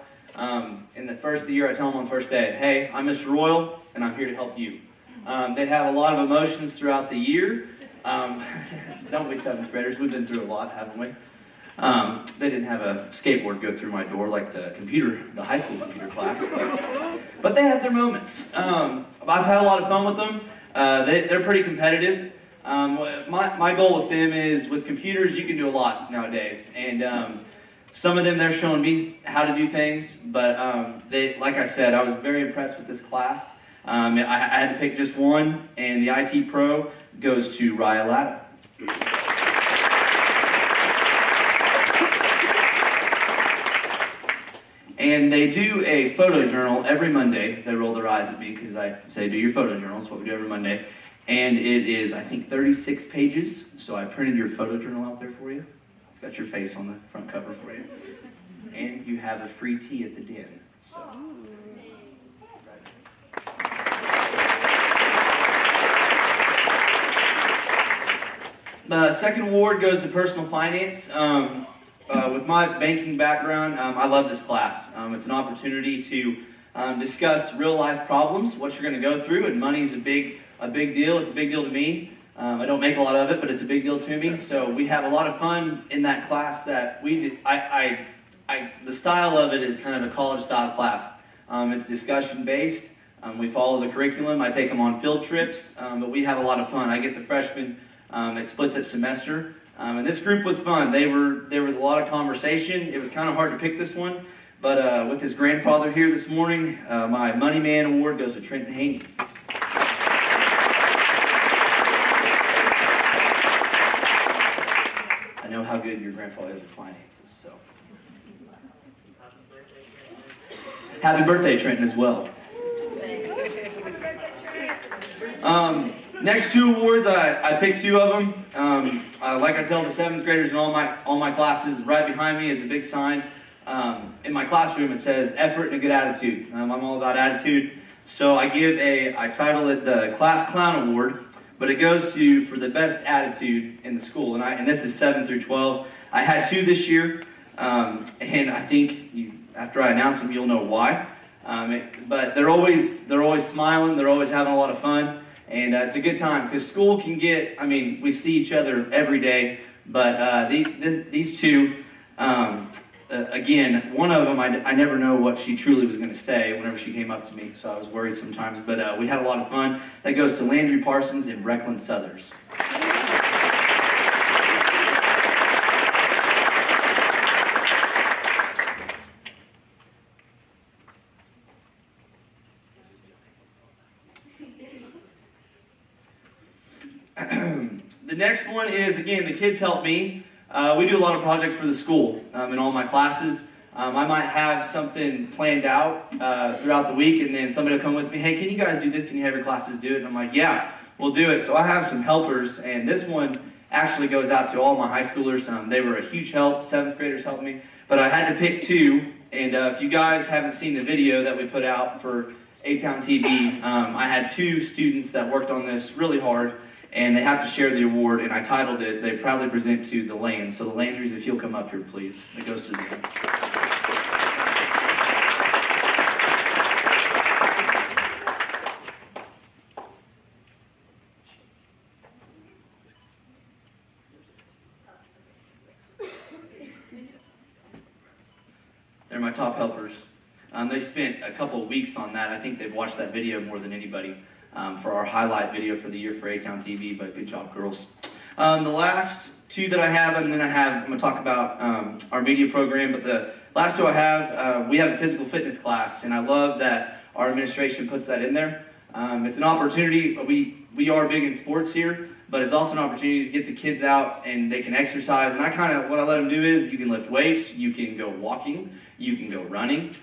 In the first of the year, I tell them on the first day, hey, I'm Mr. Royal, and I'm here to help you. They have a lot of emotions throughout the year. Don't we 7th graders? We've been through a lot, haven't we? They didn't have a skateboard go through my door like the high school computer class, but they had their moments. I've had a lot of fun with them. They're pretty competitive. My goal with them is, with computers, you can do a lot nowadays, and some of them, they're showing me how to do things, but like I said, I was very impressed with this class. I had to pick just one, and the IT Pro goes to Raya Latta. And they do a photo journal every Monday. They roll their eyes at me because I say, do your photo journal. That's what we do every Monday. And it is, I think, 36 pages. So I printed your photo journal out there for you. It's got your face on the front cover for you. And you have a free tea at the den. So. The second award goes to personal finance. With my banking background, I love this class. It's an opportunity to discuss real-life problems, what you're going to go through, and money's a big deal. It's a big deal to me. I don't make a lot of it, but it's a big deal to me. So we have a lot of fun in that class that we did. The style of it is kind of a college-style class. It's discussion-based. We follow the curriculum. I take them on field trips, but we have a lot of fun. I get the freshmen. It splits at semester. And this group was fun. There was a lot of conversation. It was kind of hard to pick this one, but with his grandfather here this morning, my Money Man Award goes to Trenton Haney. I know how good your grandfather is with finances, so. Happy birthday, Trenton, as well. Next two awards, I picked two of them. Like I tell the 7th graders in all my classes, right behind me is a big sign. In my classroom, it says effort and a good attitude. I'm all about attitude. So I title it the Class Clown Award, but it goes for the best attitude in the school. And this is 7 through 12. I had two this year, and I think after I announce them, you'll know why. But they're always smiling. They're always having a lot of fun, and it's a good time because school can get. I mean, we see each other every day, but these two. Again, one of them, I never know what she truly was going to say whenever she came up to me, so I was worried sometimes. But we had a lot of fun. That goes to Landry Parsons and Brecklin Southers. The next one is, again, the kids help me. We do a lot of projects for the school in all my classes. I might have something planned out throughout the week, and then somebody will come with me, hey, can you guys do this? Can you have your classes do it? And I'm like, yeah, we'll do it. So I have some helpers, and this one actually goes out to all my high schoolers. They were a huge help. 7th graders helped me. But I had to pick 2, and if you guys haven't seen the video that we put out for A-Town TV, I had 2 students that worked on this really hard, and they have to share the award, and I titled it, They Proudly Present to the Land. So the Landrys, if you'll come up here, please. It goes to them. They're my top helpers. They spent a couple of weeks on that. I think they've watched that video more than anybody. For our highlight video for the year for A-Town TV, but good job, girls. The last 2 that I have, and then I'm going to talk about our media program, but the last 2 I have, we have a physical fitness class, and I love that our administration puts that in there. It's an opportunity. We are big in sports here, but it's also an opportunity to get the kids out and they can exercise, and what I let them do is you can lift weights, you can go walking, you can go running.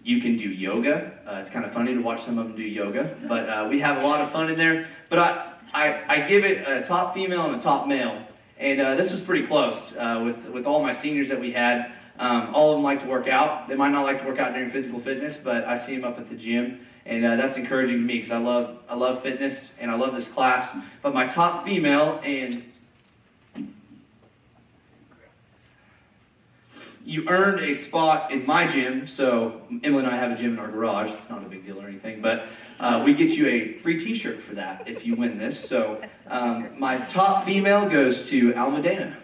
You can do yoga. It's kind of funny to watch some of them do yoga, but we have a lot of fun in there. But I give it a top female and a top male, and this was pretty close with all my seniors that we had. All of them like to work out. They might not like to work out during physical fitness, but I see them up at the gym, and that's encouraging to me because I love fitness and I love this class. But my top female, and you earned a spot in my gym, so Emily and I have a gym in our garage. It's not a big deal or anything, but we get you a free t-shirt for that if you win this. So my top female goes to Almadena.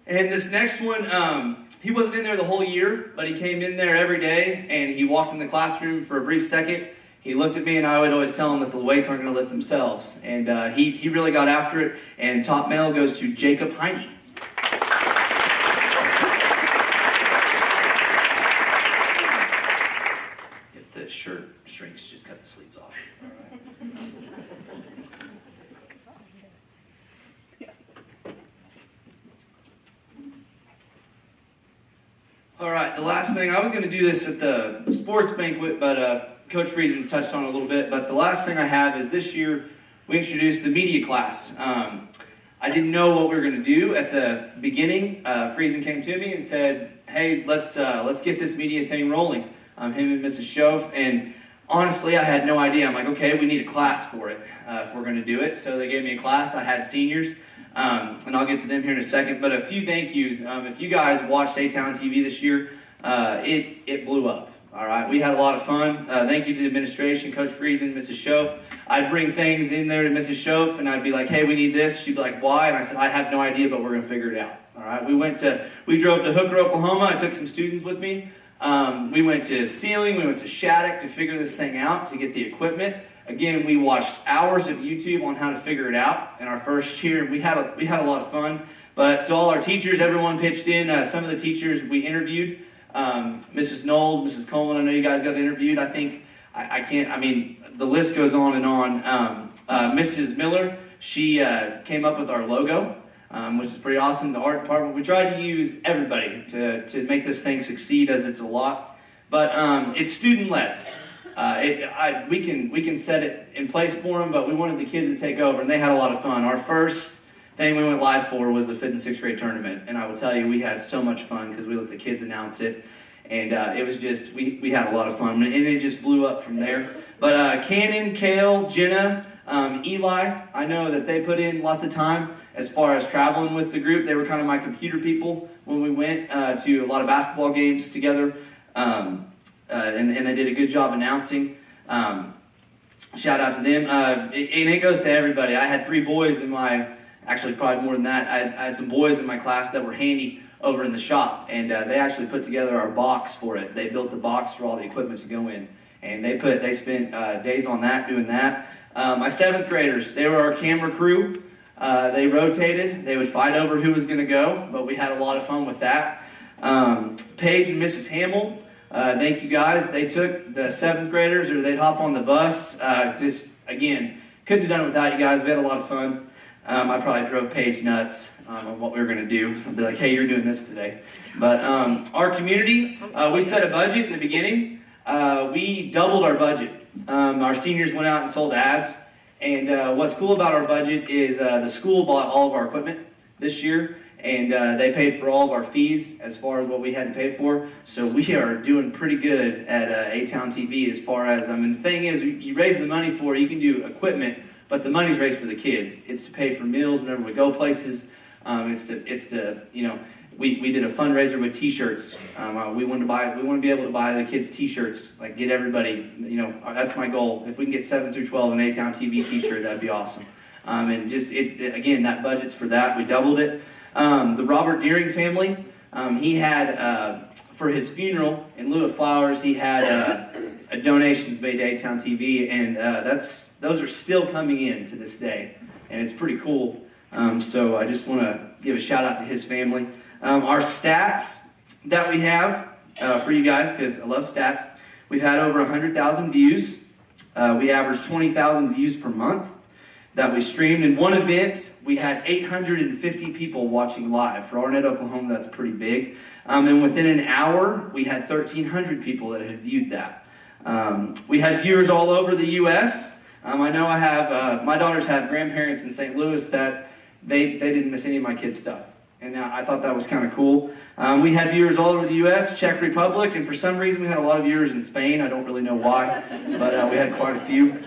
And this next one, he wasn't in there the whole year, but he came in there every day, and he walked in the classroom for a brief second. He looked at me, and I would always tell him that the weights aren't going to lift themselves. And he really got after it, and top male goes to Jacob Heine. If the shirt shrinks, just cut the sleeves off. All right, the last thing, I was going to do this at the sports banquet, but Coach Friesen touched on it a little bit. But the last thing I have is this year we introduced a media class. I didn't know what we were going to do at the beginning. Friesen came to me and said, hey, let's get this media thing rolling. Him and Mrs. Schoaf, and honestly, I had no idea. I'm like, okay, we need a class for it if we're going to do it. So they gave me a class. I had seniors. And I'll get to them here in a second, but a few thank yous. If you guys watched A-Town TV this year, it blew up. All right, we had a lot of fun. Thank you to the administration, Coach Friesen, Mrs. Schoaf. I'd bring things in there to Mrs. Schoaf, and I'd be like, hey, we need this. She'd be like, why? And I said, I have no idea, but we're going to figure it out. All right, we drove to Hooker, Oklahoma. I took some students with me. We went to Sealing, we went to Shattuck to figure this thing out, to get the equipment. Again, we watched hours of YouTube on how to figure it out in our first year. We had a lot of fun. But to all our teachers, everyone pitched in. Some of the teachers we interviewed, Mrs. Knowles, Mrs. Coleman, I know you guys got interviewed. I think, the list goes on and on. Mrs. Miller, she came up with our logo, which is pretty awesome. The art department, we tried to use everybody to make this thing succeed, as it's a lot. But it's student-led. We can set it in place for them, but we wanted the kids to take over, and they had a lot of fun. Our first thing we went live for was the 5th and 6th grade tournament. And I will tell you, we had so much fun because we let the kids announce it. And it was just, we had a lot of fun. And it just blew up from there. But Cannon, Kale, Jenna, Eli, I know that they put in lots of time as far as traveling with the group. They were kind of my computer people when we went to a lot of basketball games together. And they did a good job announcing. Shout out to them. And it goes to everybody. I had 3 boys in my, actually probably more than that, I had some boys in my class that were handy over in the shop. And they actually put together our box for it. They built the box for all the equipment to go in. And they spent days on that, doing that. My 7th graders, they were our camera crew. They rotated. They would fight over who was going to go, but we had a lot of fun with that. Paige and Mrs. Hamill, thank you guys. They took the 7th graders, or they'd hop on the bus. This, again, couldn't have done it without you guys. We had a lot of fun. I probably drove Paige nuts on what we were going to do. I'd be like, hey, you're doing this today. But our community, we set a budget in the beginning. We doubled our budget. Our seniors went out and sold ads. And what's cool about our budget is the school bought all of our equipment this year, and they paid for all of our fees as far as what we had to pay for. So we are doing pretty good at A-Town TV as far as, the thing is, you raise the money for, you can do equipment, but the money's raised for the kids. It's to pay for meals whenever we go places. It's to we did a fundraiser with T-shirts. We want to be able to buy the kids T-shirts, like get everybody. That's my goal. If we can get 7 through 12 an A-Town TV T-shirt, that'd be awesome. And just again, that budget's for that. We doubled it. The Robert Deering family, he had for his funeral in lieu of flowers, he had donations made to A-Town TV, and those are still coming in to this day, and it's pretty cool. So I just want to give a shout out to his family. Our stats that we have for you guys, because I love stats, we've had over 100,000 views. We averaged 20,000 views per month that we streamed. In one event, we had 850 people watching live. For Arnett, Oklahoma, that's pretty big. And within an hour, we had 1,300 people that had viewed that. We had viewers all over the U.S. I know I have, my daughters have grandparents in St. Louis that they didn't miss any of my kids' stuff. And I thought that was kind of cool. We had viewers all over the U.S., Czech Republic, and for some reason we had a lot of viewers in Spain. I don't really know why, but we had quite a few.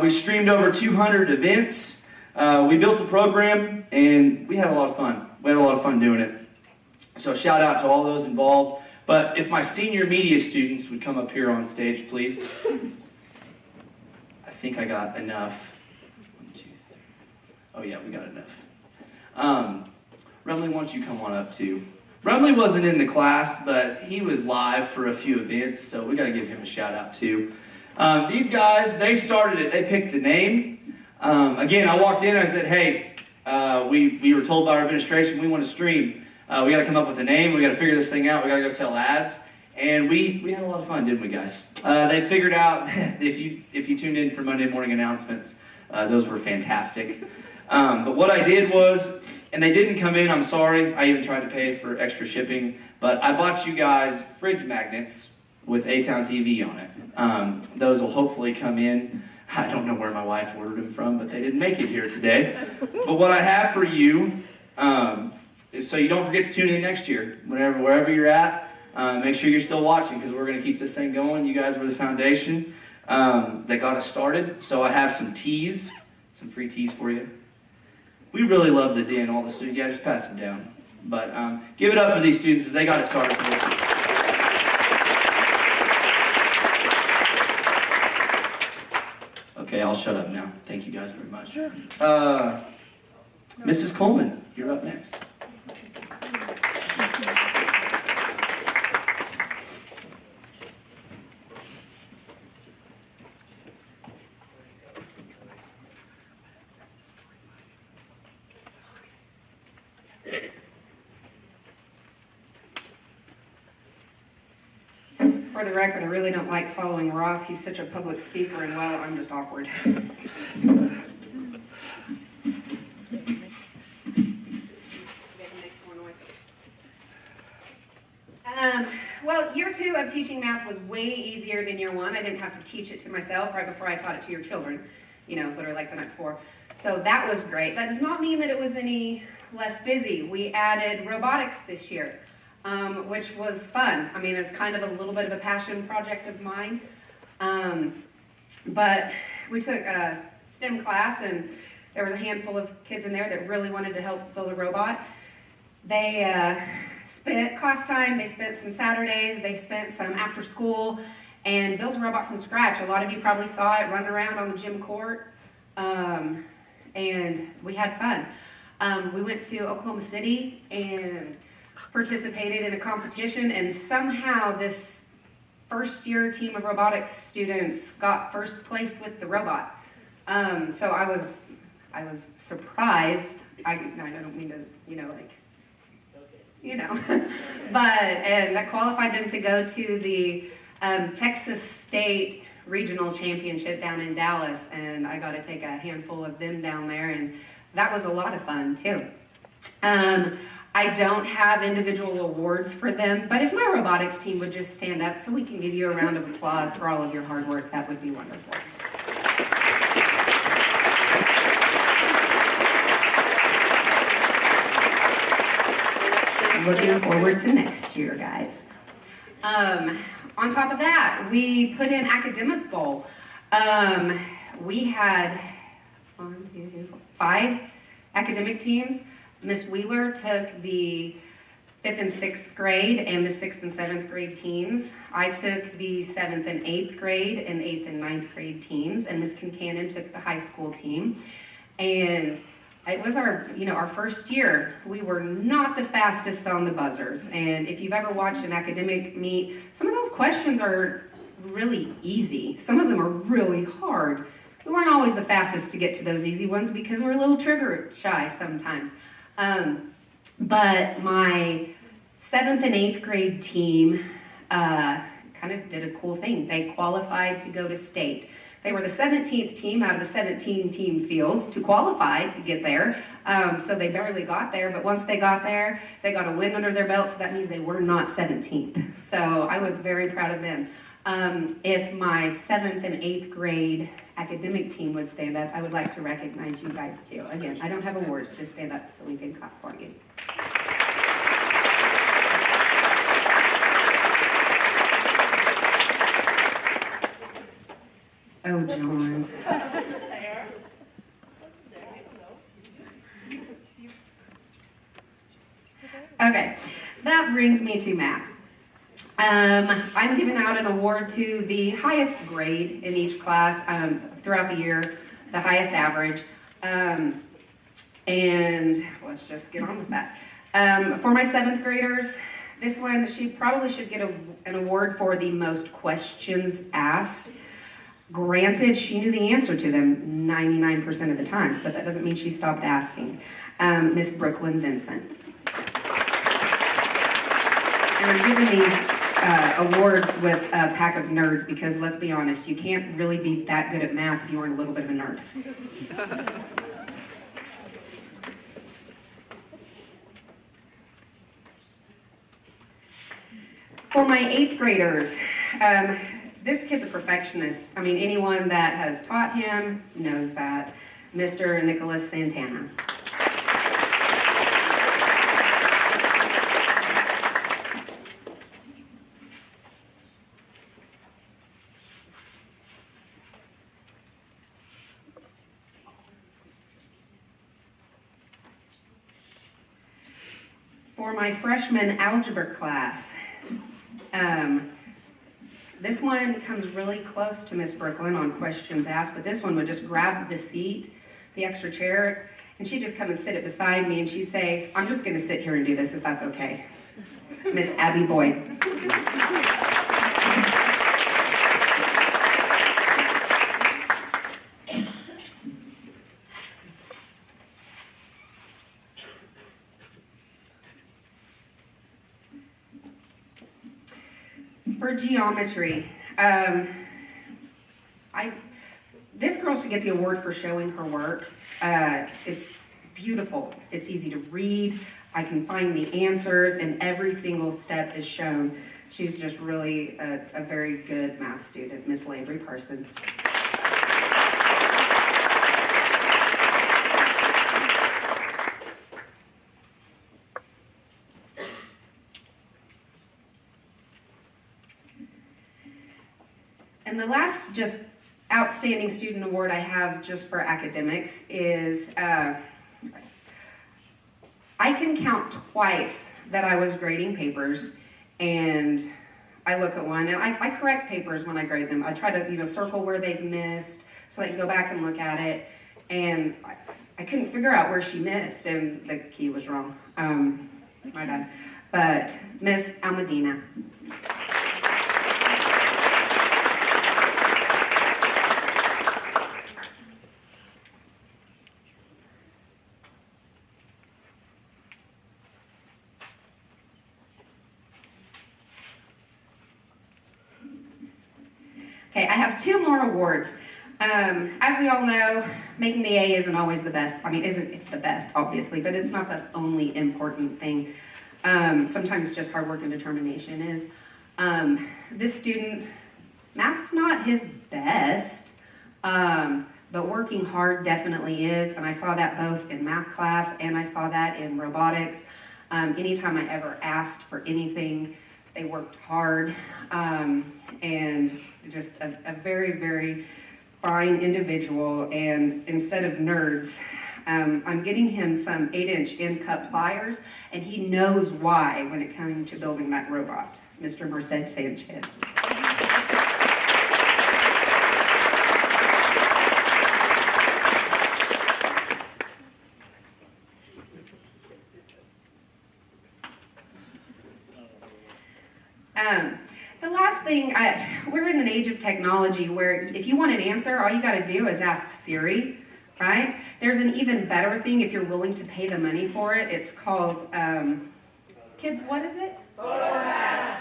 We streamed over 200 events. We built a program, and we had a lot of fun. We had a lot of fun doing it. So shout out to all those involved. But if my senior media students would come up here on stage, please. I think I got enough. 1, 2, 3. Oh yeah, we got enough. Rumley, why don't you come on up too? Rumley wasn't in the class, but he was live for a few events, so we got to give him a shout out too. These guys, they started it. They picked the name. Again, I walked in and I said, hey, we were told by our administration we want to stream. We got to come up with a name. We got to figure this thing out. We got to go sell ads. And we had a lot of fun, didn't we, guys? They figured out, if you tuned in for Monday morning announcements, those were fantastic. But what I did was, and they didn't come in, I'm sorry. I even tried to pay for extra shipping. But I bought you guys fridge magnets with A-Town TV on it. Those will hopefully come in. I don't know where my wife ordered them from, but they didn't make it here today. But what I have for you is so you don't forget to tune in next year. Wherever you're at, make sure you're still watching because we're going to keep this thing going. You guys were the foundation that got us started. So I have some teas, some free teas for you. We really love the den, all the students. Yeah, just pass them down. But give it up for these students as they got it started for us. Okay, I'll shut up now. Thank you guys very much. Mrs. Coleman, you're up next. For the record, I really don't like following Ross. He's such a public speaker, and well, I'm just awkward. Well, year 2 of teaching math was way easier than year 1. I didn't have to teach it to myself right before I taught it to your children. literally like the night before. So that was great. That does not mean that it was any less busy. We added robotics this year, which was fun. I mean, it's kind of a little bit of a passion project of mine. But we took a STEM class, and there was a handful of kids in there that really wanted to help build a robot. They spent class time, they spent some Saturdays, they spent some after school, and built a robot from scratch. A lot of you probably saw it running around on the gym court, and we had fun. We went to Oklahoma City and participated in a competition, and somehow this first-year team of robotics students got first place with the robot. So I was surprised. I don't mean to, and that qualified them to go to the Texas State Regional Championship down in Dallas, and I got to take a handful of them down there, and that was a lot of fun too. I don't have individual awards for them, but if my robotics team would just stand up so we can give you a round of applause for all of your hard work, that would be wonderful. Looking forward to next year, guys. On top of that, we put in Academic Bowl. We had 5 academic teams. Miss Wheeler took the 5th and 6th grade and the 6th and 7th grade teams. I took the 7th and 8th grade and 8th and 9th grade teams, and Miss Kincannon took the high school team. And it was our first year. We were not the fastest on the buzzers. And if you've ever watched an academic meet, some of those questions are really easy. Some of them are really hard. We weren't always the fastest to get to those easy ones because we're a little trigger shy sometimes. But my 7th and 8th grade team kind of did a cool thing. They qualified to go to state. They were the 17th team out of the 17-team field to qualify to get there. So they barely got there, but once they got there, they got a win under their belt, so that means they were not 17th. So I was very proud of them. If my 7th and 8th grade academic team would stand up, I would like to recognize you guys too. Again, I don't have awards, just stand up so we can clap for you. Oh, John. Okay, that brings me to math. I'm giving out an award to the highest grade in each class throughout the year, the highest average, and let's just get on with that. For my 7th graders, this one, she probably should get an award for the most questions asked. Granted, she knew the answer to them 99% of the times, but that doesn't mean she stopped asking. Miss Brooklyn Vincent. And I'm giving these awards with a pack of nerds because, let's be honest, you can't really be that good at math if you aren't a little bit of a nerd. For my 8th graders, this kid's a perfectionist. I mean, anyone that has taught him knows that. Mr. Nicholas Santana. For my freshman algebra class, this one comes really close to Miss Brooklyn on questions asked, but this one would just grab the seat, the extra chair, and she'd just come and sit it beside me, and she'd say, I'm just going to sit here and do this if that's okay. Miss Abby Boyd. For geometry, this girl should get the award for showing her work. It's beautiful. It's easy to read. I can find the answers, and every single step is shown. She's just really a very good math student, Miss Landry Parsons. And the last just outstanding student award I have just for academics is I can count twice that I was grading papers, and I look at one, and I correct papers when I grade them. I try to, circle where they've missed so I can go back and look at it. And I couldn't figure out where she missed, and the key was wrong. My bad. But Miss Almadina. Okay, I have two more awards. As we all know, making the A isn't always the best. I mean, it's the best, obviously, but it's not the only important thing. Sometimes just hard work and determination is. This student, math's not his best, but working hard definitely is, and I saw that both in math class and I saw that in robotics. Anytime I ever asked for anything, they worked hard, and just a very, very fine individual. And instead of nerds, I'm getting him some 8-inch end-cut pliers, and he knows why when it came to building that robot. Mr. Merced Sanchez. The last thing, we're in an age of technology where if you want an answer, all you got to do is ask Siri, right? There's an even better thing if you're willing to pay the money for it. It's called, kids, what is it? PhotoMath.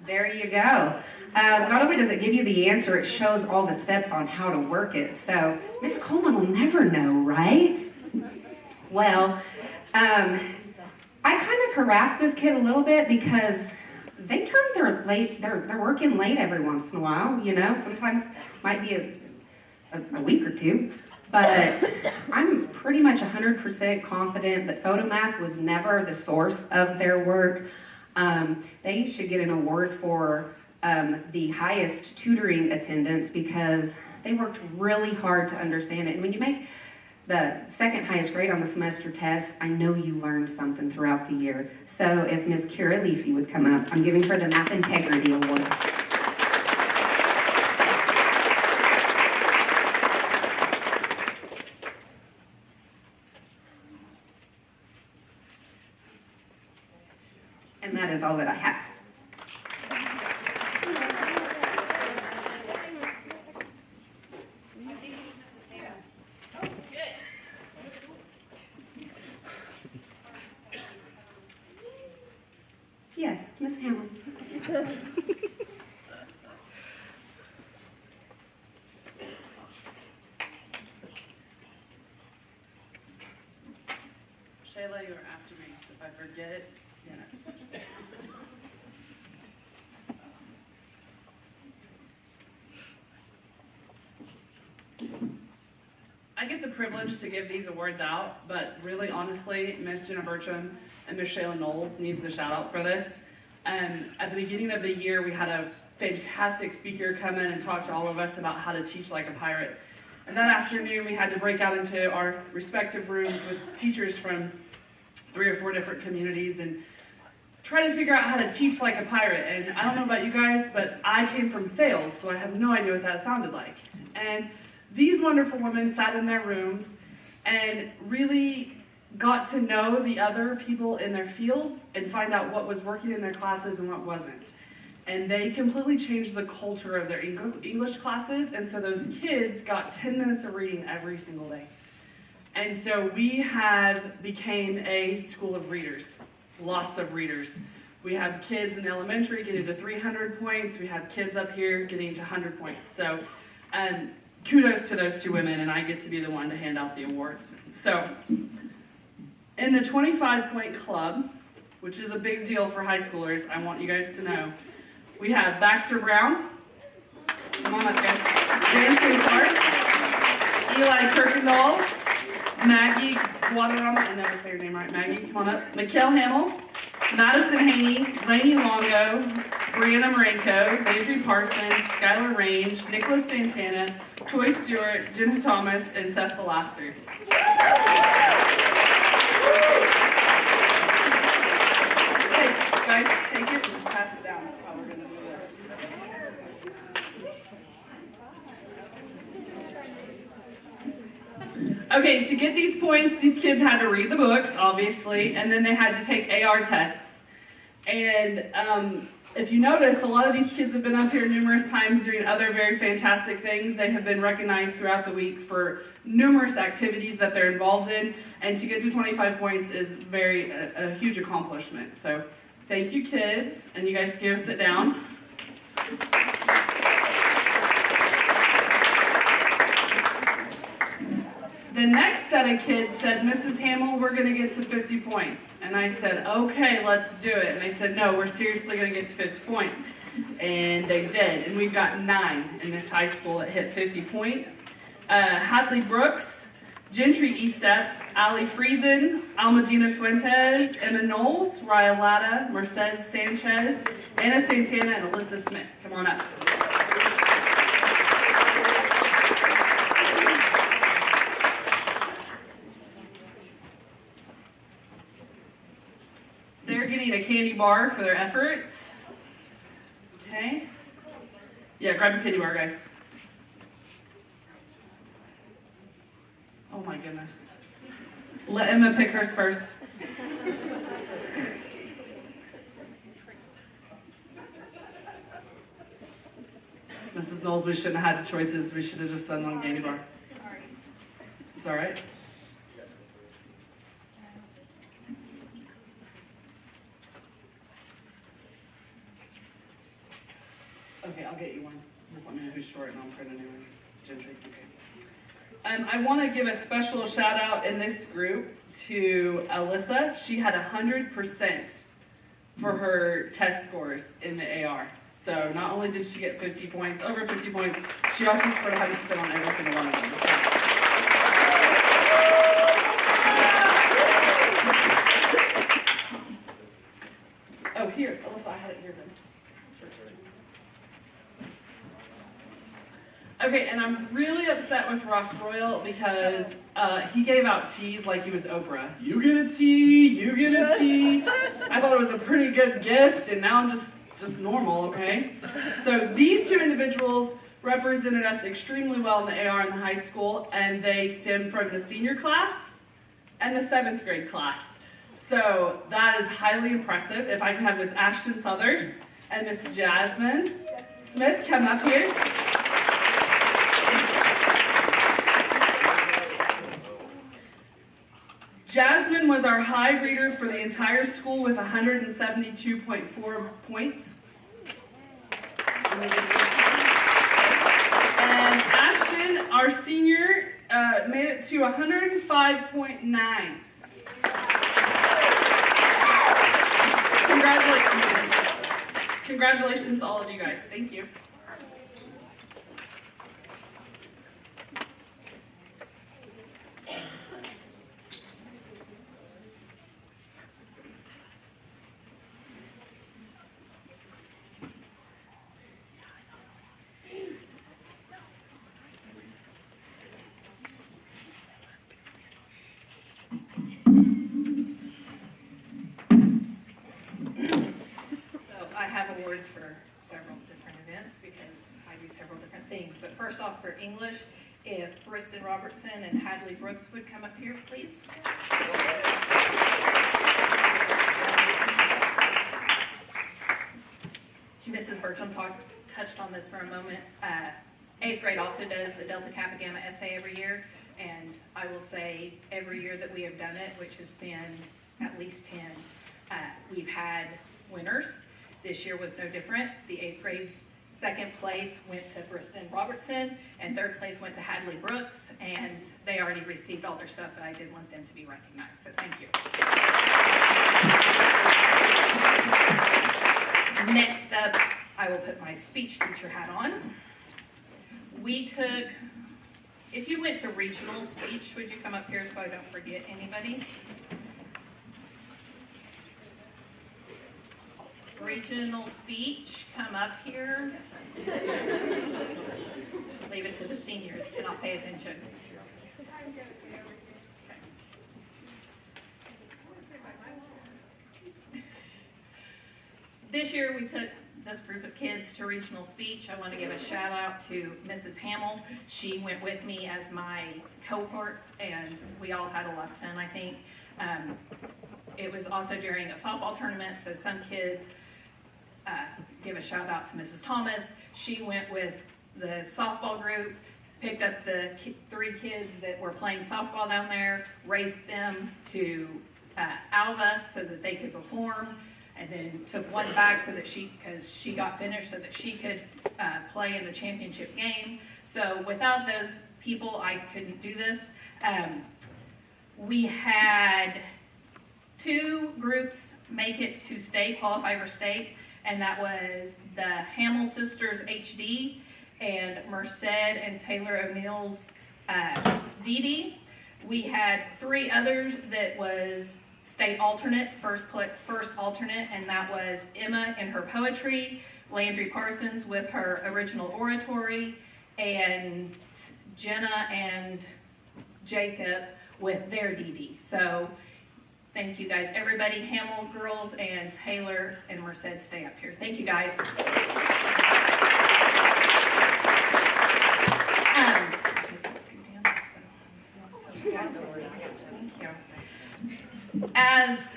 There you go. Not only does it give you the answer, it shows all the steps on how to work it. So Miss Coleman will never know, right? Well, I kind of harassed this kid a little bit because they turn they're working late every once in a while, sometimes might be a week or two, but I'm pretty much 100% confident that PhotoMath was never the source of their work. They should get an award for the highest tutoring attendance because they worked really hard to understand it. And when you make the second highest grade on the semester test, I know you learned something throughout the year. So if Ms. Kira Lisi would come up, I'm giving her the Math Integrity Award. And that is all that I have. Yes, Miss Hamlin. Shayla, you're after me, so if I forget it, you're next. I get the privilege to give these awards out, but really honestly, Miss Jenna Bertram and Miss Shayla Knowles needs the shout out for this. At the beginning of the year, we had a fantastic speaker come in and talk to all of us about how to teach like a pirate. And that afternoon, we had to break out into our respective rooms with teachers from 3 or 4 different communities and try to figure out how to teach like a pirate. And I don't know about you guys, but I came from sales, so I have no idea what that sounded like. And these wonderful women sat in their rooms and really got to know the other people in their fields and find out what was working in their classes and what wasn't. And they completely changed the culture of their English classes, and so those kids got 10 minutes of reading every single day. And so we became a school of readers, lots of readers. We have kids in elementary getting to 300 points. We have kids up here getting to 100 points. So kudos to those 2 women, and I get to be the one to hand out the awards. So in the 25-point club, which is a big deal for high schoolers, I want you guys to know, we have Baxter Brown. Come on up, guys. Jameson Clark. Eli Kirkendall. Maggie Guadarrama. I never say your name right. Maggie, come on up. Mikkel Hamill. Madison Haney, Lainey Longo, Brianna Marenko, Landry Parsons, Skylar Range, Nicholas Santana, Troy Stewart, Jenna Thomas, and Seth Velasser. Hey, guys, take it and pass it down. That's how we're going to do this. Okay, to get these points, these kids had to read the books, obviously, and then they had to take AR tests. And if you notice, a lot of these kids have been up here numerous times doing other very fantastic things. They have been recognized throughout the week for numerous activities that they're involved in, and to get to 25 points is a huge accomplishment. So thank you, kids, and you guys can go sit down. The next set of kids said, Mrs. Hamill, we're going to get to 50 points. And I said, okay, let's do it. And they said, no, we're seriously going to get to 50 points. And they did. And we've got 9 in this high school that hit 50 points. Hadley Brooks, Gentry Estep, Ali Friesen, Almadina Fuentes, Emma Knowles, Raya Latta, Mercedes Sanchez, Anna Santana, and Alyssa Smith. Come on up. They're getting a candy bar for their efforts. Okay. Yeah, grab a candy bar, guys. Oh my goodness. Let Emma pick hers first. Mrs. Knowles, we shouldn't have had choices. We should have just done one candy bar. It's all right. Okay, I'll get you one. Just let me know who's short and I'll print a new one. Gentry, okay. I want to give a special shout out in this group to Alyssa. She had 100% for her test scores in the AR. So not only did she get 50 points, over 50 points, she also scored 100% on every single one of them. Oh, here, Alyssa, I had it here then. Okay, and I'm really upset with Ross Royal because he gave out teas like he was Oprah. You get a tea, you get a tea. I thought it was a pretty good gift, and now I'm just normal, okay? So these 2 individuals represented us extremely well in the AR in the high school, and they stem from the senior class and the 7th grade class. So that is highly impressive. If I can have Miss Ashton Southers and Miss Jasmine Smith come up here. Jasmine was our high reader for the entire school with 172.4 points. And Ashton, our senior, made it to 105.9. Congratulations to all of you guys. Thank you. For several different events because I do several different things. But first off, for English, if Briston Robertson and Hadley Brooks would come up here, please. Mrs. Bertram touched on this for a moment. 8th grade also does the Delta Kappa Gamma essay every year, and I will say every year that we have done it, which has been at least 10, we've had winners. This year was no different. The 8th grade 2nd place went to Briston Robertson, and 3rd place went to Hadley Brooks, and they already received all their stuff, but I did want them to be recognized, so thank you. Next up, I will put my speech teacher hat on. We took, if you went to regional speech, would you come up here so I don't forget anybody? regional speech come up here. Leave it to the seniors to not pay attention. This year we took this group of kids to regional speech. I want to give a shout out to Mrs. Hamill. She went with me as my cohort and we all had a lot of fun, I think. It was also during a softball tournament, so some kids give a shout out to Mrs. Thomas. She went with the softball group, picked up the 3 kids that were playing softball down there, raced them to Alva so that they could perform, and then took one back so that because she got finished so that she could play in the championship game. So without those people, I couldn't do this. We had 2 groups make it to state, qualify for state, and that was the Hamill Sisters HD and Merced and Taylor O'Neill's DD. We had 3 others that was state alternate, first alternate, and that was Emma in her poetry, Landry Parsons with her original oratory, and Jenna and Jacob with their DD. So thank you guys, everybody. Hamill girls and Taylor and Merced, stay up here. Thank you guys. As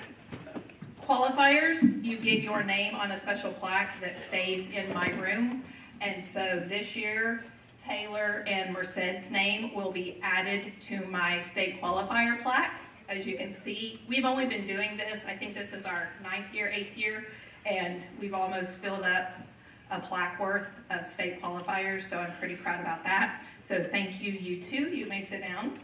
qualifiers, you get your name on a special plaque that stays in my room. And so this year, Taylor and Merced's name will be added to my state qualifier plaque. As you can see, we've only been doing this, I think this is our 9th year, 8th year, and we've almost filled up a plaque worth of state qualifiers, so I'm pretty proud about that. So thank you, you two. You may sit down.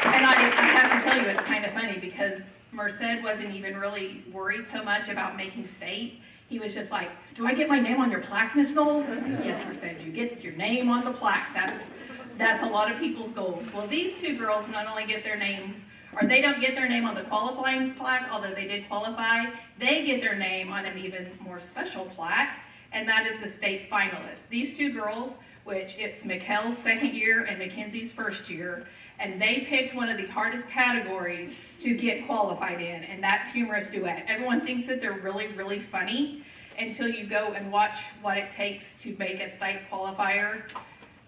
And I have to tell you, it's kind of funny because Merced wasn't even really worried so much about making state. He was just like, do I get my name on your plaque, Miss Knowles? Yes, Merced, you get your name on the plaque. That's a lot of people's goals. Well, these 2 girls not only get their name, or they don't get their name on the qualifying plaque, although they did qualify, they get their name on an even more special plaque, and that is the state finalists. These 2 girls, which it's Mikkel's 2nd year and Mackenzie's 1st year, and they picked one of the hardest categories to get qualified in, and that's humorous duet. Everyone thinks that they're really, really funny until you go and watch what it takes to make a state qualifier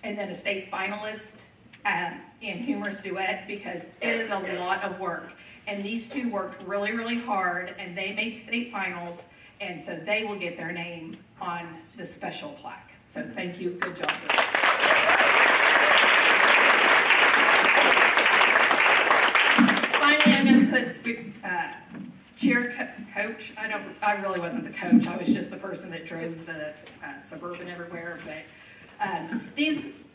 and then a state finalist in humorous duet, because it is a lot of work. And these 2 worked really, really hard, and they made state finals, and so they will get their name on the special plaque. So thank you, good job, girls. Finally, I'm going to put cheer coach. I really wasn't the coach. I was just the person that drove the Suburban everywhere. But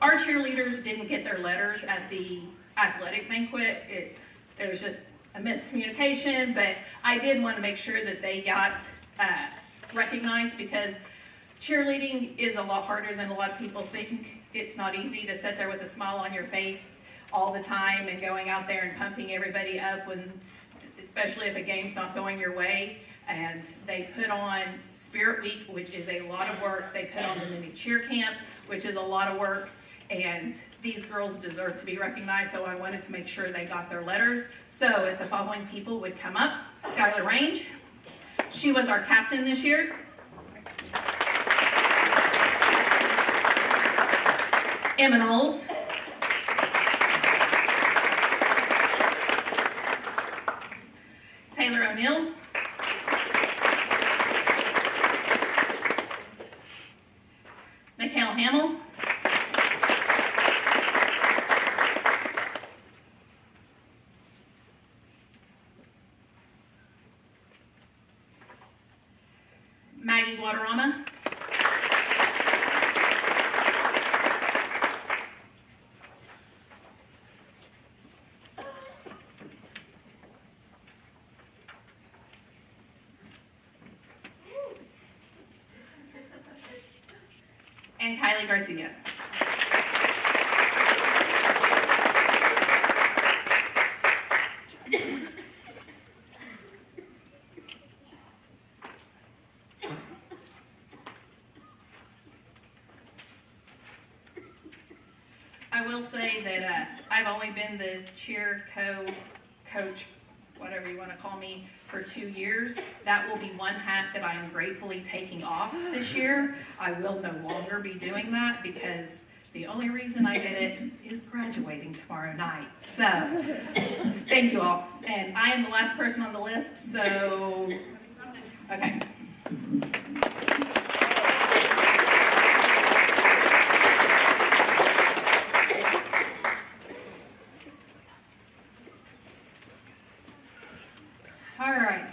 our cheerleaders didn't get their letters at the athletic banquet. There was just a miscommunication, but I did want to make sure that they got recognized, because cheerleading is a lot harder than a lot of people think. It's not easy to sit there with a smile on your face all the time and going out there and pumping everybody up, especially if a game's not going your way. And they put on Spirit Week, which is a lot of work. They put on the mini cheer camp, which is a lot of work. And these girls deserve to be recognized, so I wanted to make sure they got their letters. So if the following people would come up: Skylar Range. She was our captain this year. Emma Knowles. Taylor O'Neill. Mikkel Hamill. Maggie Guadarrama. And Kylie Garcia. I will say that I've only been the cheer coach, whatever you want to call me, for 2 years. That will be one hat that I am gratefully taking off this year. I will no longer be doing that because the only reason I did it is graduating tomorrow night. So, thank you all. And I am the last person on the list, so, okay. All right.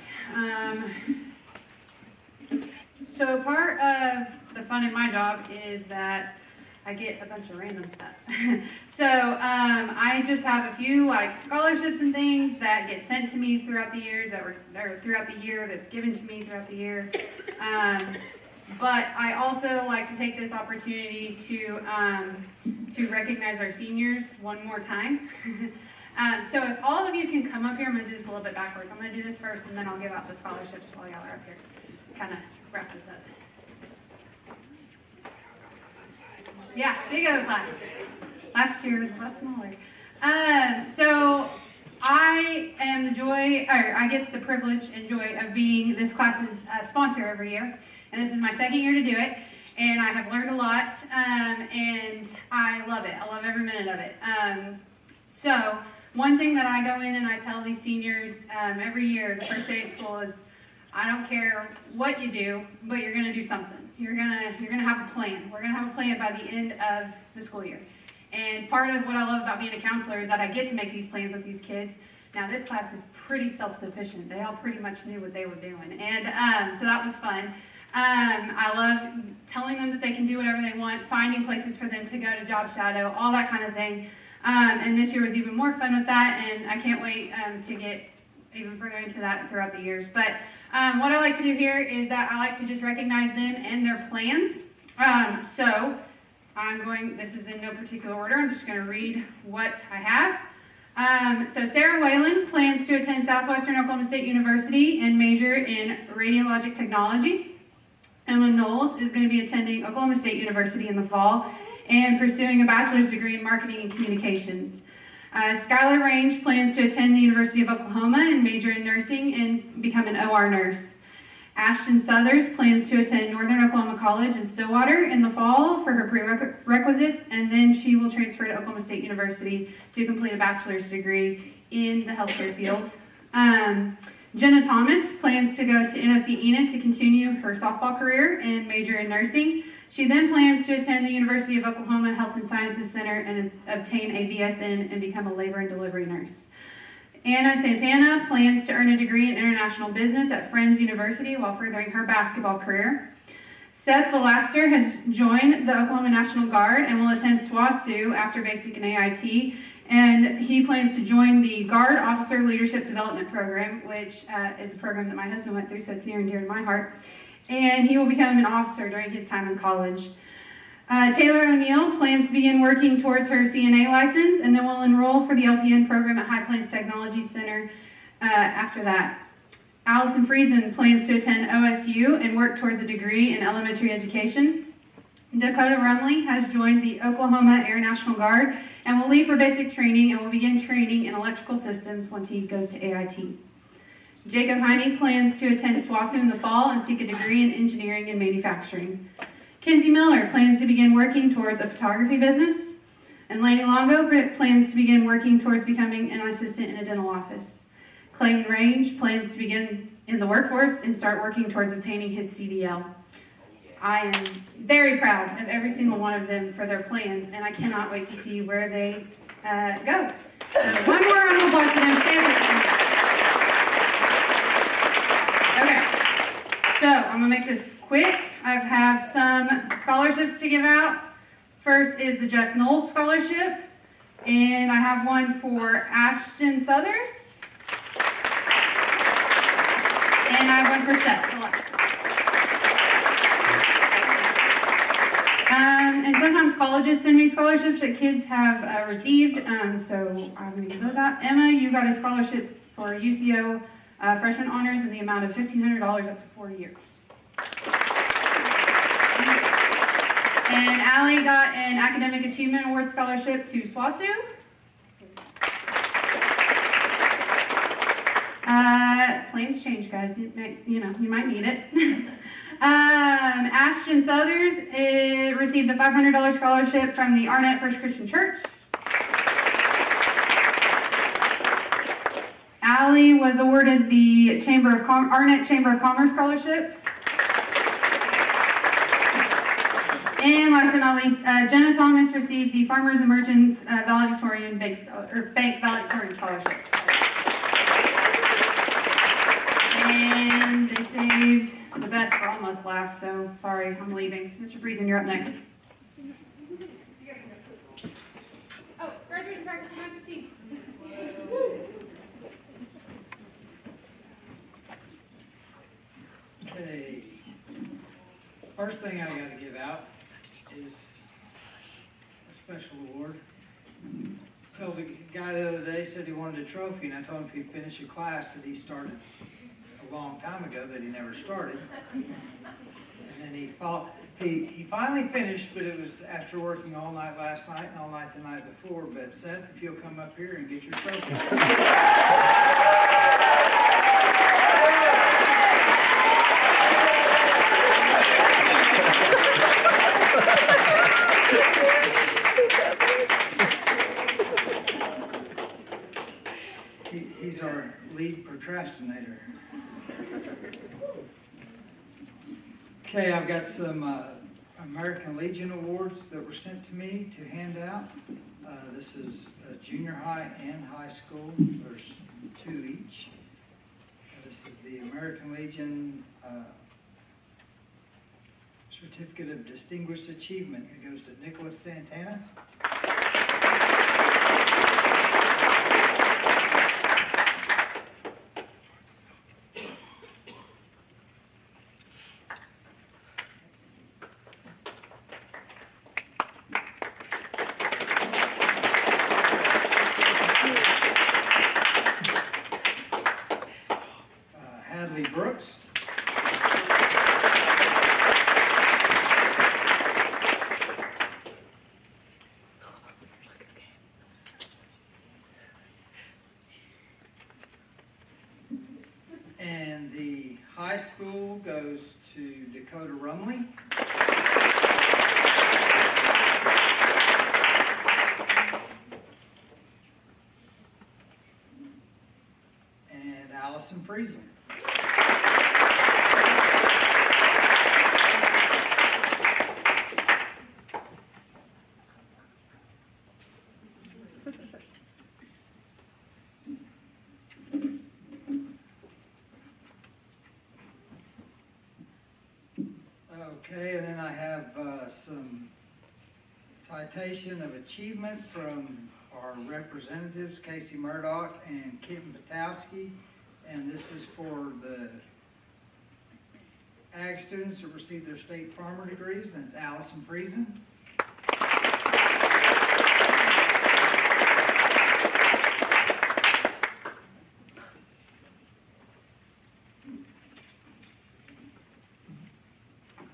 So part of the fun in my job is that I get a bunch of random stuff. So I just have a few like scholarships and things that get sent to me throughout the years throughout the year that's given to me throughout the year. But I also like to take this opportunity to recognize our seniors one more time. So if all of you can come up here, I'm going to do this a little bit backwards. I'm going to do this first, and then I'll give out the scholarships while y'all are up here. Kind of wrap this up. Yeah, big O class. Last year was a lot smaller. So I get the privilege and joy of being this class's sponsor every year. And this is my second year to do it. And I have learned a lot, and I love it. I love every minute of it. So one thing that I go in and I tell these seniors every year, the first day of school, is I don't care what you do, but you're going to do something. You're gonna have a plan. We're gonna have a plan by the end of the school year. And part of what I love about being a counselor is that I get to make these plans with these kids. Now this class is pretty self-sufficient. They all pretty much knew what they were doing, and so that was fun. I love telling them that they can do whatever they want, finding places for them to go to job shadow, all that kind of thing. And this year was even more fun with that, and I can't wait to get even further into that throughout the years. But what I like to do here is that I like to just recognize them and their plans. So this is in no particular order, I'm just going to read what I have. So Sarah Whalen plans to attend Southwestern Oklahoma State University and major in radiologic technologies. Emma Knowles is going to be attending Oklahoma State University in the fall and pursuing a bachelor's degree in marketing and communications. Skylar Range plans to attend the University of Oklahoma and major in nursing and become an OR nurse. Ashton Southers plans to attend Northern Oklahoma College in Stillwater in the fall for her prerequisites, and then she will transfer to Oklahoma State University to complete a bachelor's degree in the healthcare field. Jenna Thomas plans to go to NSC Enid to continue her softball career and major in nursing. She then plans to attend the University of Oklahoma Health and Sciences Center and obtain a BSN and become a labor and delivery nurse. Anna Santana plans to earn a degree in international business at Friends University while furthering her basketball career. Seth Velaster has joined the Oklahoma National Guard and will attend SWASU after basic and AIT. And he plans to join the Guard Officer Leadership Development Program, which is a program that my husband went through, so it's near and dear to my heart. And he will become an officer during his time in college. Taylor O'Neill plans to begin working towards her CNA license and then will enroll for the LPN program at High Plains Technology Center after that. Allison Friesen plans to attend OSU and work towards a degree in elementary education. Dakota Rumley has joined the Oklahoma Air National Guard and will leave for basic training and will begin training in electrical systems once he goes to AIT. Jacob Heine plans to attend SWASU in the fall and seek a degree in engineering and manufacturing. Kenzie Miller plans to begin working towards a photography business. And Laney Longo plans to begin working towards becoming an assistant in a dental office. Clayton Range plans to begin in the workforce and start working towards obtaining his CDL. I am very proud of every single one of them for their plans, and I cannot wait to see where they go. So one more round of applause for them. Stand up. Okay, so I'm going to make this quick. I have some scholarships to give out. First is the Jeff Knowles Scholarship, and I have one for Ashton Southers, and I have one for Seth. And sometimes colleges send me scholarships that kids have received, so I'm going to give those out. Emma, you got a scholarship for UCO freshman honors in the amount of $1,500 up to 4 years. And Allie got an Academic Achievement Award Scholarship to SWOSU. Plans change, guys. You might need it. Ashton Southers received a $500 scholarship from the Arnett First Christian Church. Allie was awarded the Arnett Chamber of Commerce Scholarship. And last but not least, Jenna Thomas received the Farmers and Merchants Valedictorian Bank Valedictorian Scholarship. And they saved the best for almost last, so sorry, I'm leaving. Mr. Friesen, you're up next. Oh, graduation practice 9:15. Okay. First thing I got to give out is a special award. Told the guy the other day, said he wanted a trophy, and I told him if he'd finish a class that he started a long time ago that he never started. And then he finally finished, but it was after working all night last night and all night the night before. But Seth, if you'll come up here and get your trophy. He's our lead procrastinator. Okay, I've got some American Legion awards that were sent to me to hand out. This is junior high and high school. There's 2 each. This is the American Legion Certificate of Distinguished Achievement. It goes to Nicholas Santana. Hadley Brooks. And the high school goes to Dakota Rumley. And Allison Friesen. Okay, and then I have some citation of achievement from our representatives, Casey Murdoch and Kim Batowski. And this is for the ag students who received their state farmer degrees, and it's Allison Friesen.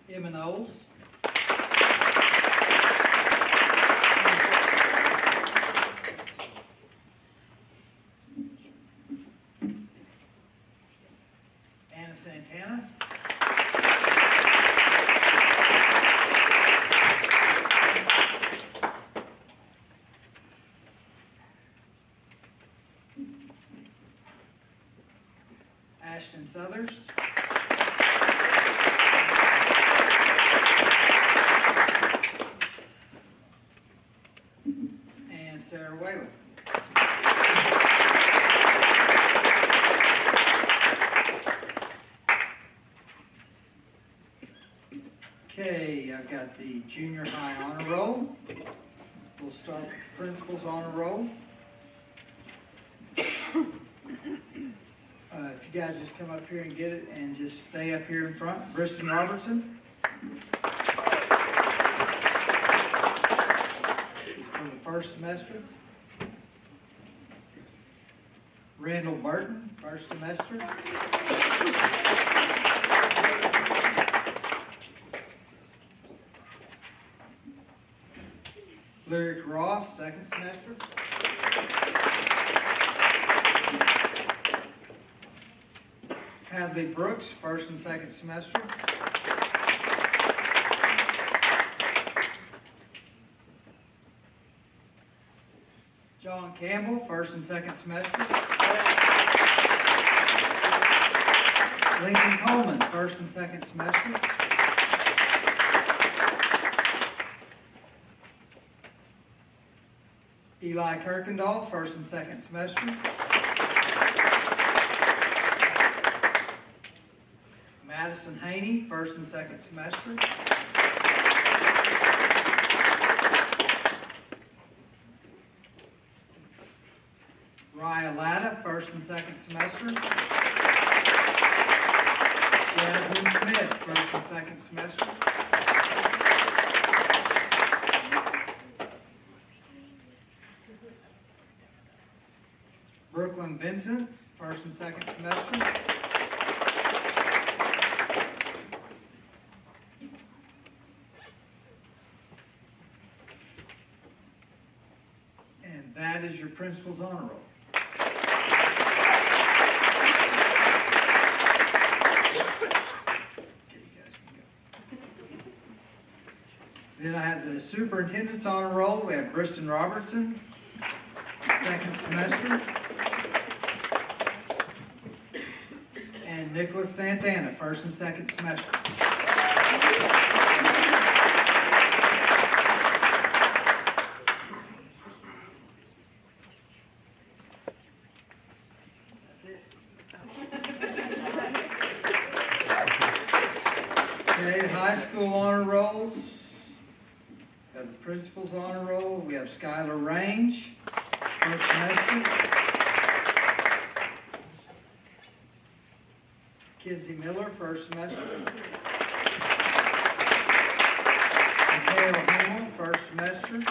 Emma Knowles. Anna Santana. Ashton Southers. And Sarah Whalen. Okay, I've got the junior high honor roll. We'll start with the principal's honor roll. If you guys just come up here and get it and just stay up here in front. Briston Robertson. This is for the first semester. Randall Burton, first semester. Lyric Ross, second semester. Hadley Brooks, first and second semester. John Campbell, first and second semester. Lincoln Coleman, first and second semester. Eli Kirkendall, first and second semester. Madison Haney, first and second semester. Raya Latta, first and second semester. Jasmine Smith, first and second semester. Brooklyn Vincent, first and second semester. And that is your principal's honor roll. Then I have the superintendent's honor roll. We have Briston Robertson, second semester. And Nicholas Santana, first and second semester. Okay, high school honor rolls. We have the principal's honor roll. We have Skylar Range, first semester. Kinsey Miller, first semester. Mikhail Hamill, first semester.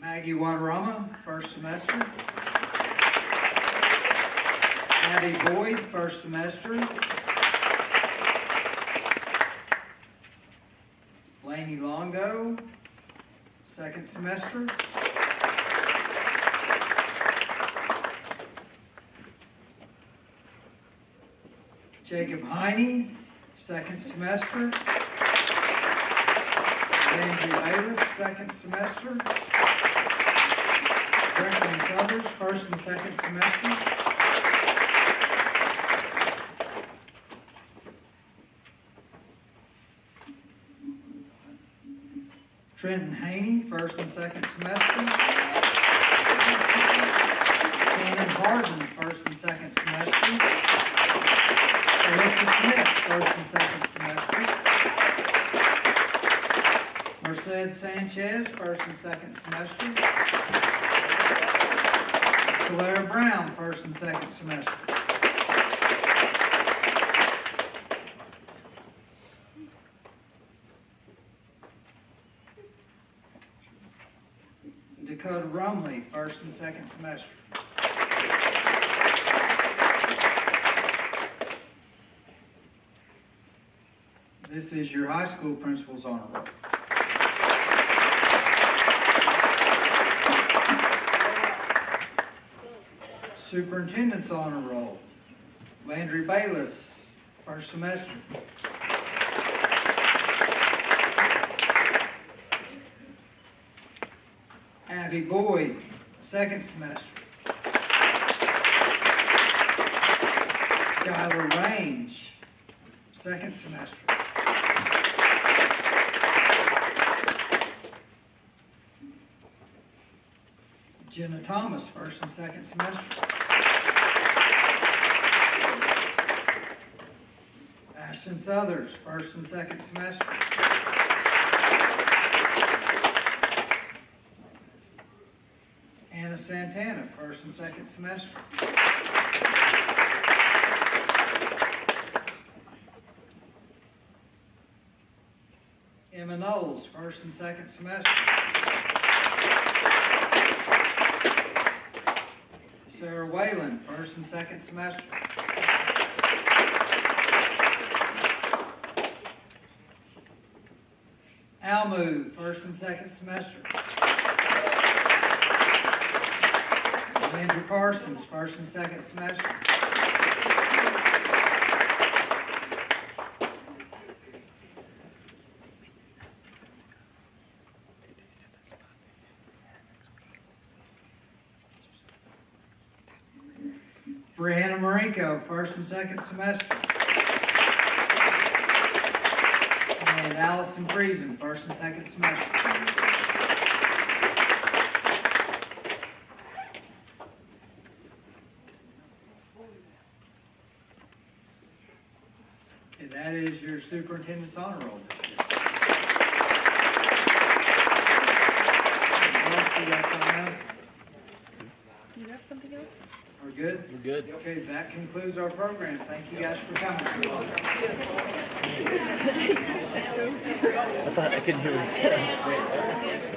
Maggie Wadarama, first semester. Abby Boyd, first semester. Laney Longo, second semester. Jacob Heine, second semester. Andrew Aylis, second semester. Brendan Summers, first and second semester. Trenton Haney, first and second semester. Shannon Harden, first and second semester. Alyssa Smith, first and second semester. Merced Sanchez, first and second semester. Talara Brown, first and second semester. Dakota Rumley, first and second semester. This is your high school principal's honor roll. Superintendent's honor roll. Landry Bayless, first semester. Abby Boyd, second semester. Skylar Range, second semester. Jenna Thomas, first and second semester. Ashton Southers, first and second semester. Anna Santana, first and second semester. Emma Knowles, first and second semester. Sarah Whalen, first and second semester. Almu, first and second semester. Andrew Parsons, first and second semester. Brianna Marinko, first and second semester. And Allison Friesen, first and second semester. Okay, that is your superintendent's honor roll this year. Ross, you got something else? Do you have something else? We're good? We're good. Okay, that concludes our program. Thank you guys for coming. I thought I couldn't hear what he said.